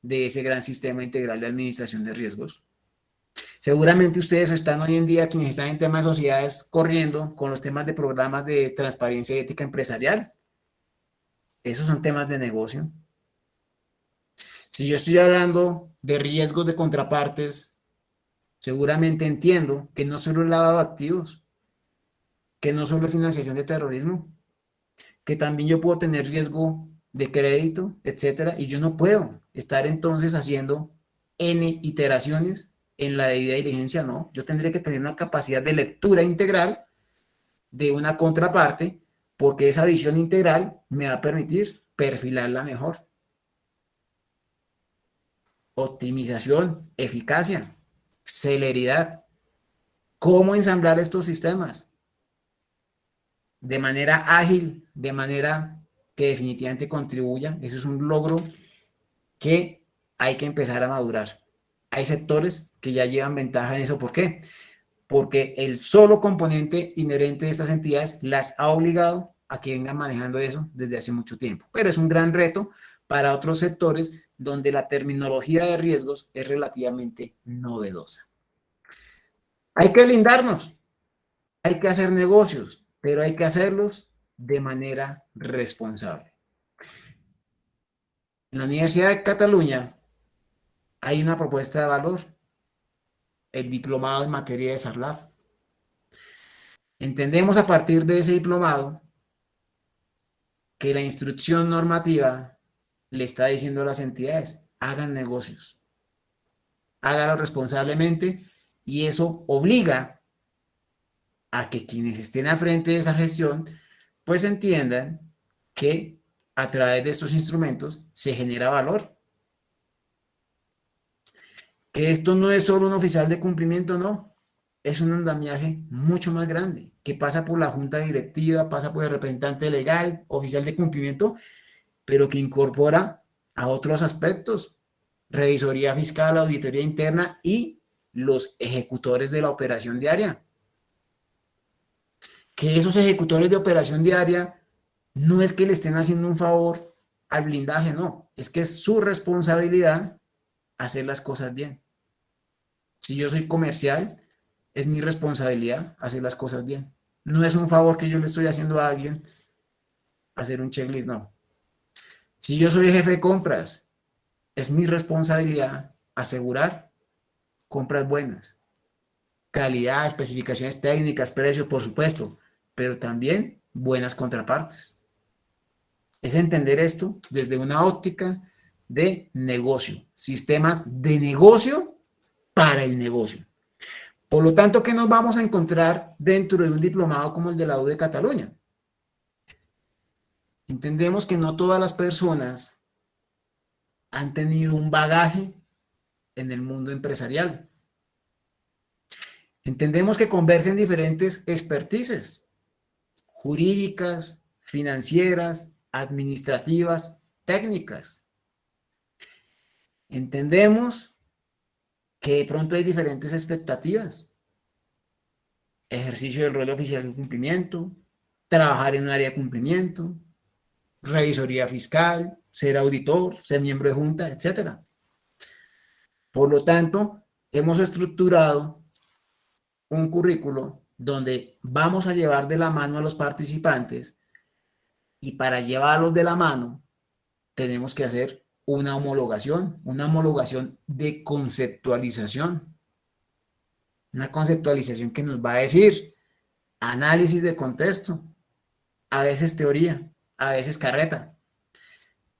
de ese gran sistema integral de administración de riesgos. Seguramente ustedes están hoy en día, quienes están en temas de sociedades, corriendo con los temas de programas de transparencia y ética empresarial. Esos son temas de negocio. Si yo estoy hablando de riesgos de contrapartes, seguramente entiendo que no solo el lavado de activos, que no solo financiación de terrorismo, que también yo puedo tener riesgo de crédito, etcétera, y yo no puedo estar entonces haciendo N iteraciones en la debida diligencia, no. Yo tendré que tener una capacidad de lectura integral de una contraparte, porque esa visión integral me va a permitir perfilarla mejor. Optimización, eficacia, celeridad. ¿Cómo ensamblar estos sistemas? De manera ágil, de manera que definitivamente contribuya. Eso es un logro que hay que empezar a madurar. Hay sectores que ya llevan ventaja en eso. ¿Por qué? Porque el solo componente inherente de estas entidades las ha obligado a que vengan manejando eso desde hace mucho tiempo. Pero es un gran reto para otros sectores donde la terminología de riesgos es relativamente novedosa. Hay que blindarnos, hay que hacer negocios, pero hay que hacerlos de manera responsable. En la Universidad de Cataluña hay una propuesta de valor, el diplomado en materia de SARLAF. Entendemos a partir de ese diplomado que la instrucción normativa le está diciendo a las entidades, hagan negocios, háganlo responsablemente, y eso obliga a que quienes estén al frente de esa gestión pues entiendan que a través de estos instrumentos se genera valor. Que esto no es solo un oficial de cumplimiento, no. Es un andamiaje mucho más grande, que pasa por la junta directiva, pasa por el representante legal, oficial de cumplimiento, pero que incorpora a otros aspectos, revisoría fiscal, auditoría interna y los ejecutores de la operación diaria. Que esos ejecutores de operación diaria no es que le estén haciendo un favor al blindaje, no, es que es su responsabilidad hacer las cosas bien. Si yo soy comercial, es mi responsabilidad hacer las cosas bien. No es un favor que yo le estoy haciendo a alguien hacer un checklist, no. Si yo soy jefe de compras, es mi responsabilidad asegurar compras buenas, calidad, especificaciones técnicas, precios, por supuesto, pero también buenas contrapartes. Es entender esto desde una óptica de negocio, sistemas de negocio para el negocio. Por lo tanto, ¿qué nos vamos a encontrar dentro de un diplomado como el de la U de Cataluña? Entendemos que no todas las personas han tenido un bagaje en el mundo empresarial. Entendemos que convergen diferentes expertices jurídicas, financieras, administrativas, técnicas. Entendemos que de pronto hay diferentes expectativas. Ejercicio del rol oficial de cumplimiento, trabajar en un área de cumplimiento, revisoría fiscal, ser auditor, ser miembro de junta, etc. Por lo tanto, hemos estructurado un currículo donde vamos a llevar de la mano a los participantes, y para llevarlos de la mano tenemos que hacer una homologación de conceptualización. Una conceptualización que nos va a decir análisis de contexto, a veces teoría, a veces carreta,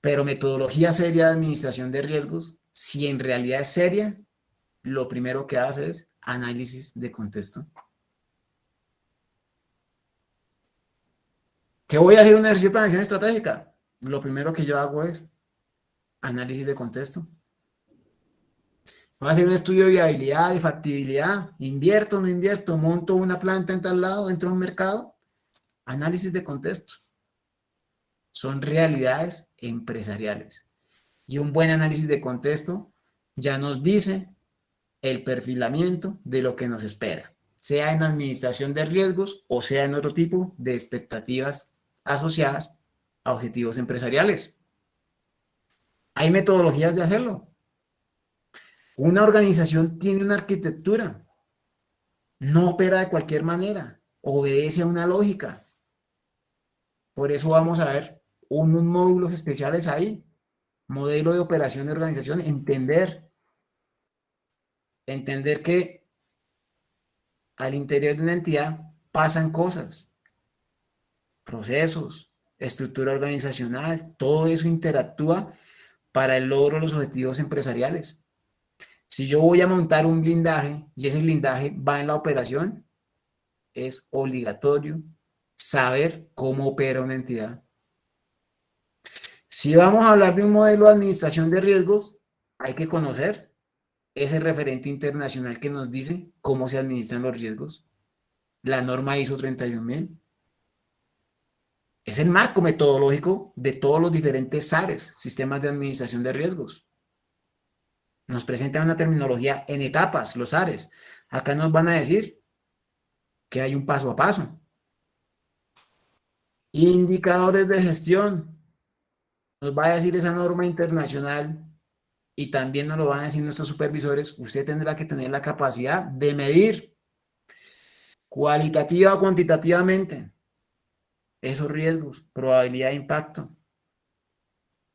pero metodología seria de administración de riesgos, si en realidad es seria, lo primero que hace es análisis de contexto. ¿Qué voy a hacer un ejercicio de planeación estratégica? Lo primero que yo hago es análisis de contexto. Voy a hacer un estudio de viabilidad, de factibilidad, invierto, no invierto, monto una planta en tal lado, entro a un mercado. Análisis de contexto. Son realidades empresariales. Y un buen análisis de contexto ya nos dice el perfilamiento de lo que nos espera, sea en administración de riesgos o sea en otro tipo de expectativas asociadas a objetivos empresariales. Hay metodologías de hacerlo. Una organización tiene una arquitectura, no opera de cualquier manera, obedece a una lógica. Por eso vamos a ver unos módulos especiales ahí, modelo de operación de organización, entender que al interior de una entidad pasan cosas, procesos, estructura organizacional, todo eso interactúa para el logro de los objetivos empresariales. Si yo voy a montar un blindaje y ese blindaje va en la operación, es obligatorio saber cómo opera una entidad. Si vamos a hablar de un modelo de administración de riesgos, hay que conocer ese referente internacional que nos dice cómo se administran los riesgos. La norma ISO 31000. Es el marco metodológico de todos los diferentes SARES, sistemas de administración de riesgos. Nos presentan una terminología en etapas, los SARES. Acá nos van a decir que hay un paso a paso. Indicadores de gestión. Nos va a decir esa norma internacional y también nos lo van a decir nuestros supervisores. Usted tendrá que tener la capacidad de medir cualitativa o cuantitativamente esos riesgos, probabilidad de impacto.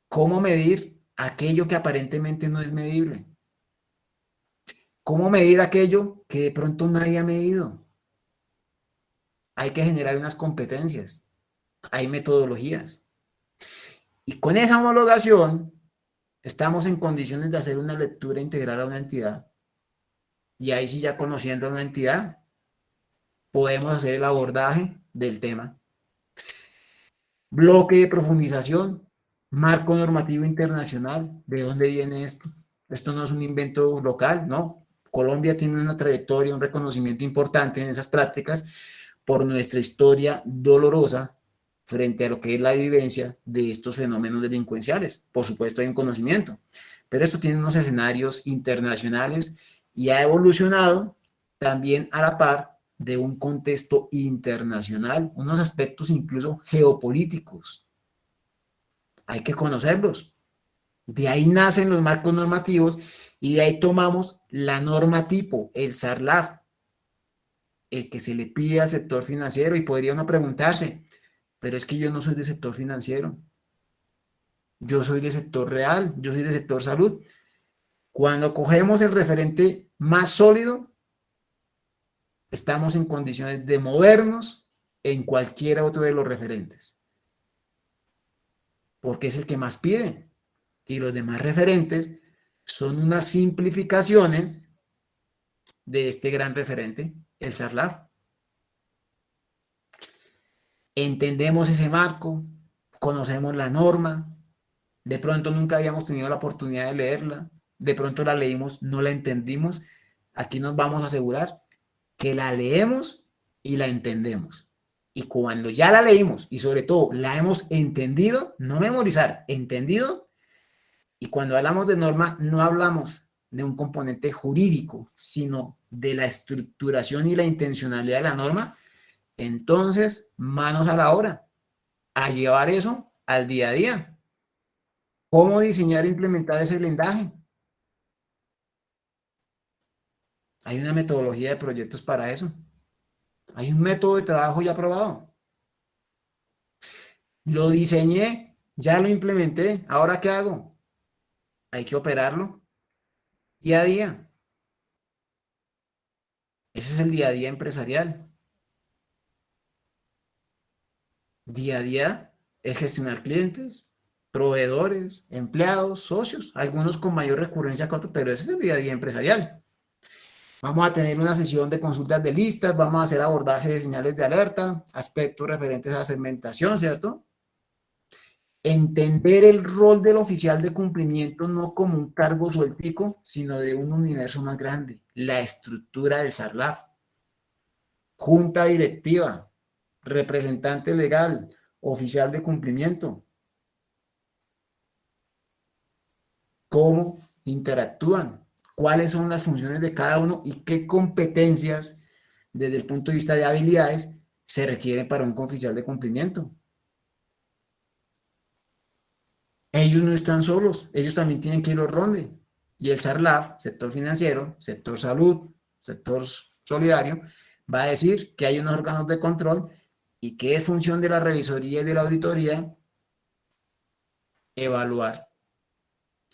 ¿Cómo medir aquello que aparentemente no es medible? ¿Cómo medir aquello que de pronto nadie ha medido? Hay que generar unas competencias, hay metodologías. Y con esa homologación estamos en condiciones de hacer una lectura integral a una entidad. Y ahí sí, ya conociendo a una entidad, podemos hacer el abordaje del tema. Bloque de profundización, marco normativo internacional. ¿De dónde viene esto? Esto no es un invento local, ¿no? Colombia tiene una trayectoria, un reconocimiento importante en esas prácticas por nuestra historia dolorosa frente a lo que es la vivencia de estos fenómenos delincuenciales. Por supuesto hay un conocimiento, pero esto tiene unos escenarios internacionales y ha evolucionado también a la par de un contexto internacional, unos aspectos incluso geopolíticos. Hay que conocerlos. De ahí nacen los marcos normativos y de ahí tomamos la norma tipo, el SARLAF, el que se le pide al sector financiero. Y podría uno preguntarse, pero es que yo no soy del sector financiero, yo soy del sector real, yo soy del sector salud. Cuando cogemos el referente más sólido, estamos en condiciones de movernos en cualquiera otro de los referentes, porque es el que más pide, y los demás referentes son unas simplificaciones de este gran referente, el SARLAF. Entendemos ese marco, conocemos la norma, de pronto nunca habíamos tenido la oportunidad de leerla, de pronto la leímos, no la entendimos. Aquí nos vamos a asegurar que la leemos y la entendemos. Y cuando ya la leímos y sobre todo la hemos entendido, no memorizar, entendido, y cuando hablamos de norma no hablamos de un componente jurídico, sino de la estructuración y la intencionalidad de la norma, entonces manos a la obra, a llevar eso al día a día. ¿Cómo diseñar e implementar ese blindaje? Hay una metodología de proyectos para eso. Hay un método de trabajo ya aprobado. Lo diseñé, ya lo implementé. ¿Ahora qué hago? Hay que operarlo día a día. Ese es el día a día empresarial. Día a día es gestionar clientes, proveedores, empleados, socios, algunos con mayor recurrencia que otros, pero ese es el día a día empresarial. Vamos a tener una sesión de consultas de listas, vamos a hacer abordaje de señales de alerta, aspectos referentes a la segmentación, ¿cierto? Entender el rol del oficial de cumplimiento no como un cargo sueltico, sino de un universo más grande, la estructura del SARLAF. Junta directiva, representante legal, oficial de cumplimiento. ¿Cómo interactúan? ¿Cuáles son las funciones de cada uno y qué competencias desde el punto de vista de habilidades se requieren para un oficial de cumplimiento? Ellos no están solos, ellos también tienen que ir los ronde. Y el SARLAF, sector financiero, sector salud, sector solidario, va a decir que hay unos órganos de control y que es función de la revisoría y de la auditoría evaluar.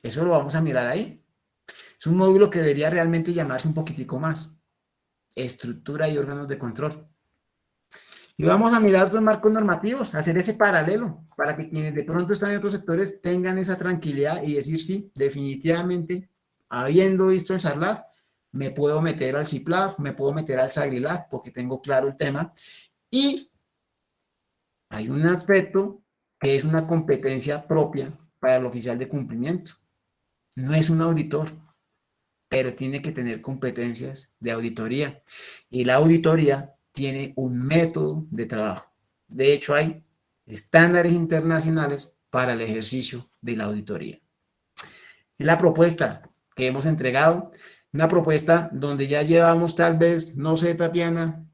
Eso lo vamos a mirar ahí. Es un módulo que debería realmente llamarse un poquitico más. Estructura y órganos de control. Y vamos a mirar los marcos normativos, hacer ese paralelo, para que quienes de pronto están en otros sectores tengan esa tranquilidad y decir sí, definitivamente habiendo visto el SARLAF, me puedo meter al CIPLAF, me puedo meter al SAGRILAF porque tengo claro el tema. Y hay un aspecto que es una competencia propia para el oficial de cumplimiento. No es un auditor, pero tiene que tener competencias de auditoría. Y la auditoría tiene un método de trabajo. De hecho, hay estándares internacionales para el ejercicio de la auditoría. Es la propuesta que hemos entregado, una propuesta donde ya llevamos tal vez, no sé, Tatiana,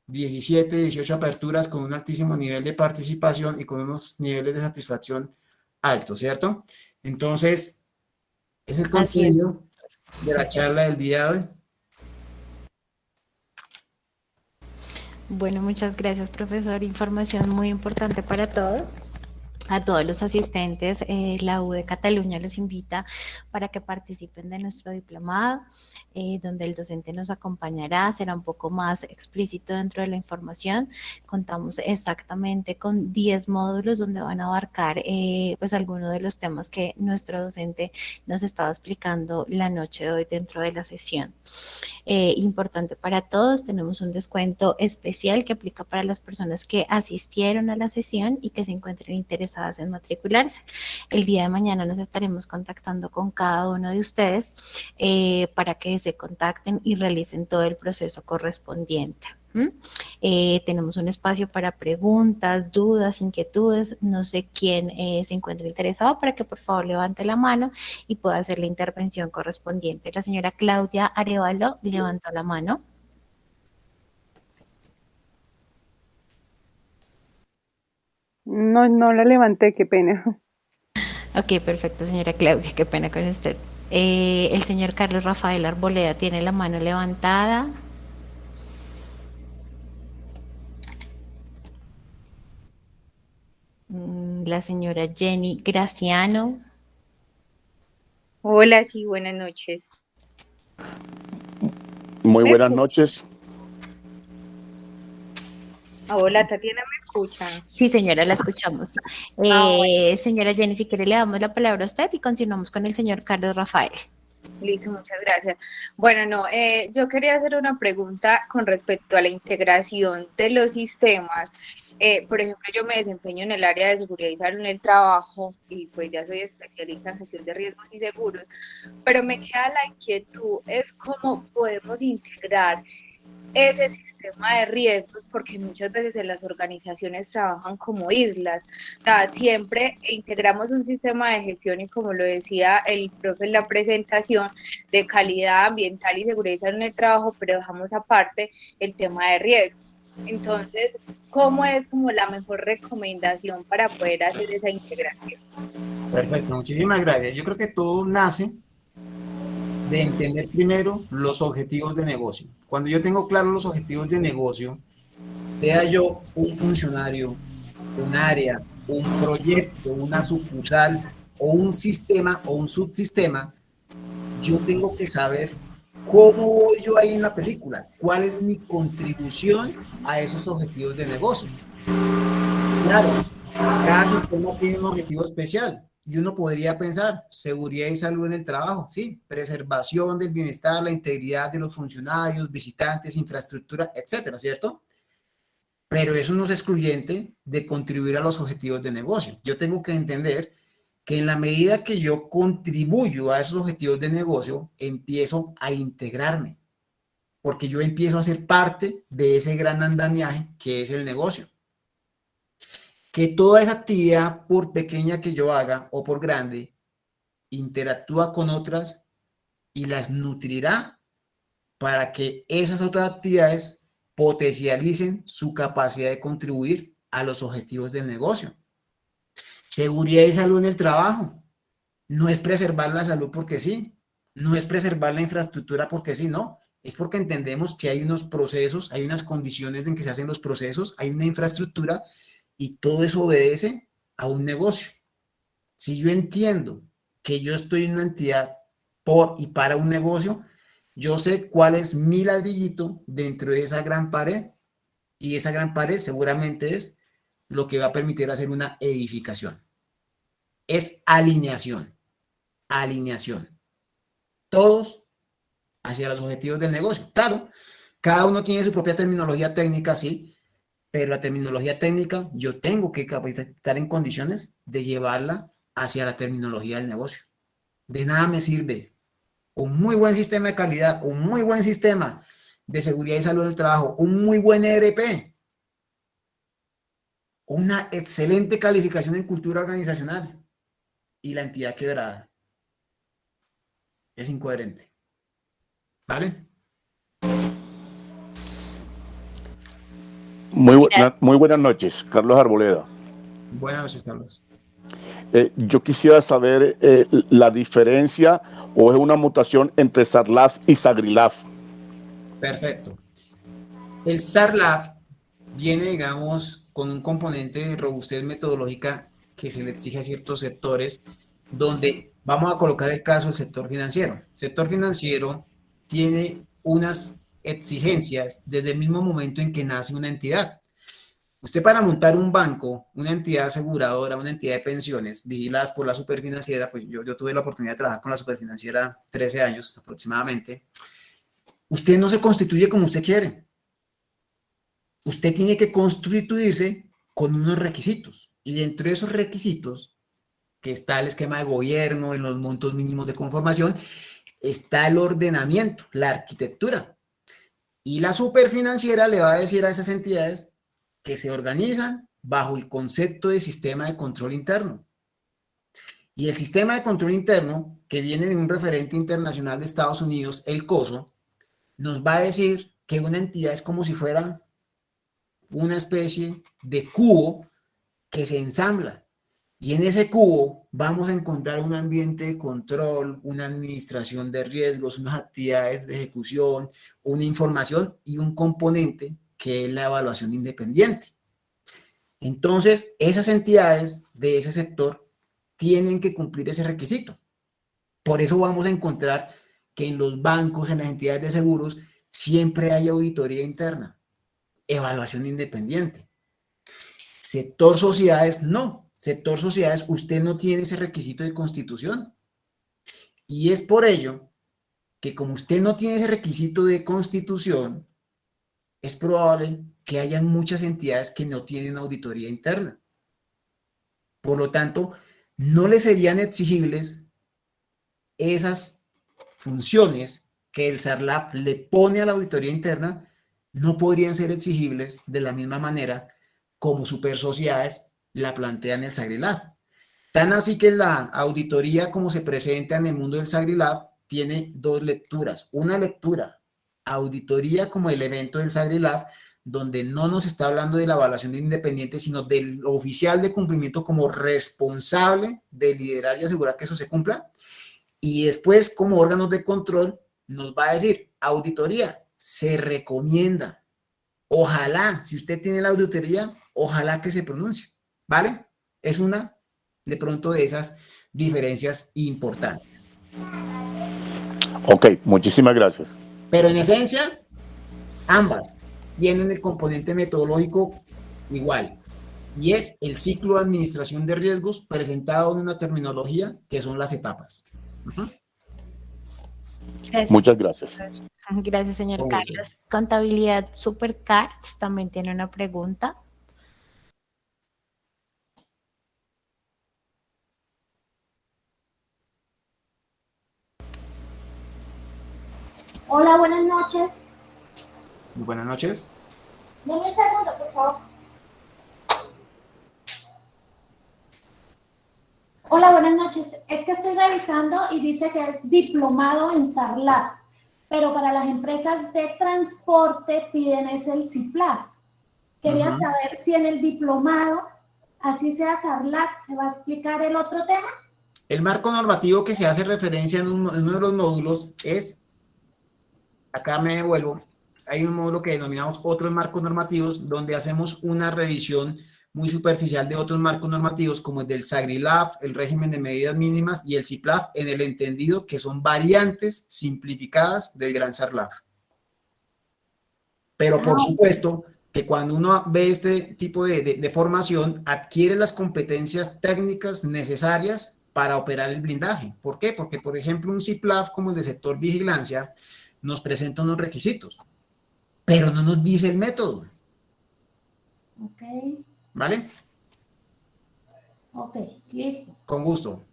17, 18 aperturas con un altísimo nivel de participación y con unos niveles de satisfacción altos, ¿cierto? Entonces, es el Así es. contenido de la charla del día de hoy. Bueno, muchas gracias, profesor. Información muy importante para todos. A todos los asistentes, la U de Cataluña los invita para que participen de nuestro diplomado, donde el docente nos acompañará, será un poco más explícito dentro de la información. Contamos exactamente con 10 módulos donde van a abarcar pues algunos de los temas que nuestro docente nos estaba explicando la noche de hoy dentro de la sesión. Importante para todos, tenemos un descuento especial que aplica para las personas que asistieron a la sesión y que se encuentren interesadas en matricularse. El día de mañana nos estaremos contactando con cada uno de ustedes para que se contacten y realicen todo el proceso correspondiente. Tenemos un espacio para preguntas, dudas, inquietudes. No sé quién se encuentra interesado para que por favor levante la mano y pueda hacer la intervención correspondiente. La señora Claudia Arevalo levantó la mano. No, no la levanté, qué pena. Ok, perfecto, señora Claudia, qué pena con usted. El señor Carlos Rafael Arboleda tiene la mano levantada. La señora Jenny Graciano. Hola, sí, buenas noches. Muy ¿Me buenas escucha? noches. Hola, Tatiana, ¿me escucha? Sí, señora, la escuchamos. Bueno, Señora Jenny, si quiere le damos la palabra a usted y continuamos con el señor Carlos Rafael. listo, muchas gracias. Bueno, no, yo quería hacer una pregunta con respecto a la integración de los sistemas. Por ejemplo, yo me desempeño en el área de seguridad y salud en el trabajo y pues ya soy especialista en gestión de riesgos y seguros, pero me queda la inquietud, es cómo podemos integrar ese sistema de riesgos, porque muchas veces en las organizaciones trabajan como islas. O sea, siempre integramos un sistema de gestión y como lo decía el profe en la presentación, de calidad ambiental y seguridad y salud en el trabajo, pero dejamos aparte el tema de riesgos. Entonces, ¿cómo es como la mejor recomendación para poder hacer esa integración? Perfecto, muchísimas gracias. Yo creo que todo nace de entender primero los objetivos de negocio. Cuando yo tengo claros los objetivos de negocio, sea yo un funcionario, un área, un proyecto, una sucursal o un sistema o un subsistema, yo tengo que saber cómo voy yo ahí en la película, cuál es mi contribución a esos objetivos de negocio. Claro, cada sistema tiene un objetivo especial y uno podría pensar seguridad y salud en el trabajo, sí, preservación del bienestar, la integridad de los funcionarios, visitantes, infraestructura, etcétera, ¿cierto? Pero eso no es excluyente de contribuir a los objetivos de negocio. Yo tengo que entender que en la medida que yo contribuyo a esos objetivos de negocio, empiezo a integrarme, porque yo empiezo a ser parte de ese gran andamiaje que es el negocio. Que toda esa actividad, por pequeña que yo haga o por grande, interactúa con otras y las nutrirá para que esas otras actividades potencialicen su capacidad de contribuir a los objetivos del negocio. Seguridad y salud en el trabajo. No es preservar la salud porque sí, no es preservar la infraestructura porque sí, no. Es porque entendemos que hay unos procesos, hay unas condiciones en que se hacen los procesos, hay una infraestructura y todo eso obedece a un negocio. Si yo entiendo que yo estoy en una entidad por y para un negocio, yo sé cuál es mi ladrillito dentro de esa gran pared y esa gran pared seguramente es lo que va a permitir hacer una edificación. Es alineación, alineación. todos hacia los objetivos del negocio. Claro, cada uno tiene su propia terminología técnica, sí, pero la terminología técnica yo tengo que estar en condiciones de llevarla hacia la terminología del negocio. De nada me sirve un muy buen sistema de calidad, un muy buen sistema de seguridad y salud del trabajo, un muy buen ERP, una excelente calificación en cultura organizacional y la entidad quebrada. Es incoherente. ¿Vale? Muy buenas noches, Carlos Arboleda. Buenas noches, Carlos. Yo quisiera saber la diferencia o es una mutación entre SARLAF y SAGRILAF. Perfecto. El SARLAF viene, digamos, con un componente de robustez metodológica que se le exige a ciertos sectores, donde vamos a colocar el caso del sector financiero. El sector financiero tiene unas exigencias desde el mismo momento en que nace una entidad. Usted para montar un banco, una entidad aseguradora, una entidad de pensiones vigiladas por la superfinanciera, pues yo tuve la oportunidad de trabajar con la superfinanciera 13 años aproximadamente, usted no se constituye como usted quiere. Usted tiene que constituirse con unos requisitos. Y dentro de esos requisitos, que está el esquema de gobierno, en los montos mínimos de conformación, está el ordenamiento, la arquitectura. Y la superfinanciera le va a decir a esas entidades que se organizan bajo el concepto de sistema de control interno. Y el sistema de control interno, que viene de un referente internacional de Estados Unidos, el COSO, nos va a decir que una entidad es como si fuera una especie de cubo que se ensambla. Y en ese cubo vamos a encontrar un ambiente de control, una administración de riesgos, unas actividades de ejecución, una información y un componente que es la evaluación independiente. Entonces, esas entidades de ese sector tienen que cumplir ese requisito. Por eso vamos a encontrar que en los bancos, en las entidades de seguros, siempre hay auditoría interna, evaluación independiente. Sector sociedades, no. Sector sociedades, usted no tiene ese requisito de constitución. Y es por ello que como usted no tiene ese requisito de constitución, es probable que hayan muchas entidades que no tienen auditoría interna. Por lo tanto, no le serían exigibles esas funciones que el SARLAF le pone a la auditoría interna, no podrían ser exigibles de la misma manera como Supersociedades la plantean el SAGRILAF. Tan así que la auditoría como se presenta en el mundo del SAGRILAF tiene dos lecturas. Una lectura, auditoría como elemento del SAGRILAF, donde no nos está hablando de la evaluación de independiente, sino del oficial de cumplimiento como responsable de liderar y asegurar que eso se cumpla. Y después, como órganos de control, nos va a decir, auditoría, se recomienda. Ojalá, si usted tiene la auditoría, ojalá que se pronuncie, ¿vale? Es una, de pronto, de esas diferencias importantes. Ok, muchísimas gracias. Pero en esencia, ambas tienen el componente metodológico igual. Y es el ciclo de administración de riesgos presentado en una terminología que son las etapas. Gracias. Muchas gracias. Gracias, señor Con gusto. Carlos. Contabilidad Supercards también tiene una pregunta. Hola, buenas noches. Muy buenas noches. Deme un segundo, por favor. Hola, buenas noches. Es que estoy revisando y dice que es diplomado en SARLAF, pero para las empresas de transporte piden es el CIPLAF. Quería saber si en el diplomado, así sea SARLAF, ¿se va a explicar el otro tema? El marco normativo que se hace referencia en uno de los módulos es, acá me devuelvo, hay un módulo que denominamos otros marcos normativos, donde hacemos una revisión muy superficial de otros marcos normativos, como el del SAGRILAF, el régimen de medidas mínimas y el CIPLAF, en el entendido que son variantes simplificadas del gran SARLAF. Pero por supuesto que cuando uno ve este tipo de formación, adquiere las competencias técnicas necesarias para operar el blindaje. ¿Por qué? Porque, por ejemplo, un CIPLAF como el de sector vigilancia nos presenta unos requisitos, pero no nos dice el método. Ok, ¿Vale? ok, listo. Con gusto.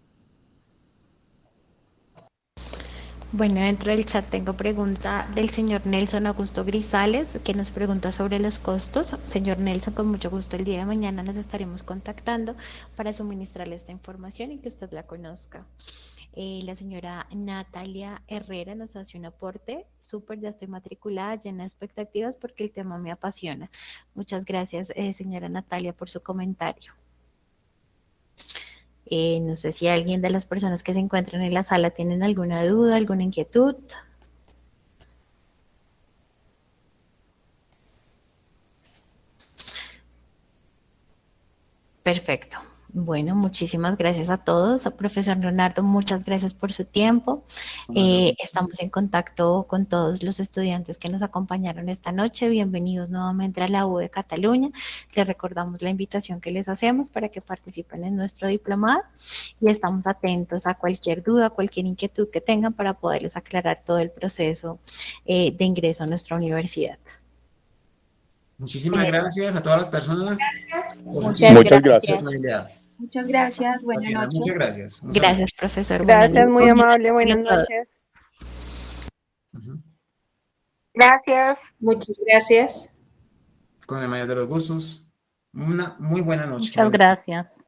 Bueno, dentro del chat tengo pregunta del señor Nelson Augusto Grisales, que nos pregunta sobre los costos. Señor Nelson, con mucho gusto el día de mañana nos estaremos contactando para suministrarle esta información y que usted la conozca. La señora Natalia Herrera nos hace un aporte. Súper, ya estoy matriculada, llena de expectativas porque el tema me apasiona. Muchas gracias, señora Natalia, por su comentario. No sé si alguien de las personas que se encuentran en la sala tienen alguna duda, alguna inquietud. Perfecto. Bueno, muchísimas gracias a todos. Profesor Leonardo, muchas gracias por su tiempo. Estamos en contacto con todos los estudiantes que nos acompañaron esta noche. Bienvenidos nuevamente a la U de Cataluña. Les recordamos la invitación que les hacemos para que participen en nuestro diplomado y estamos atentos a cualquier duda, cualquier inquietud que tengan para poderles aclarar todo el proceso de ingreso a nuestra universidad. Muchísimas gracias a todas las personas. Muchas gracias. Muchas gracias. Buenas Tatiana, noches. muchas gracias. Un saludo. Gracias, profesor. Buenas Gracias, muy noches. amable, buenas A todos. noches. Ujú. Gracias. Muchas gracias. Con el mayor de los gustos. Una muy buena noche. Muchas gracias.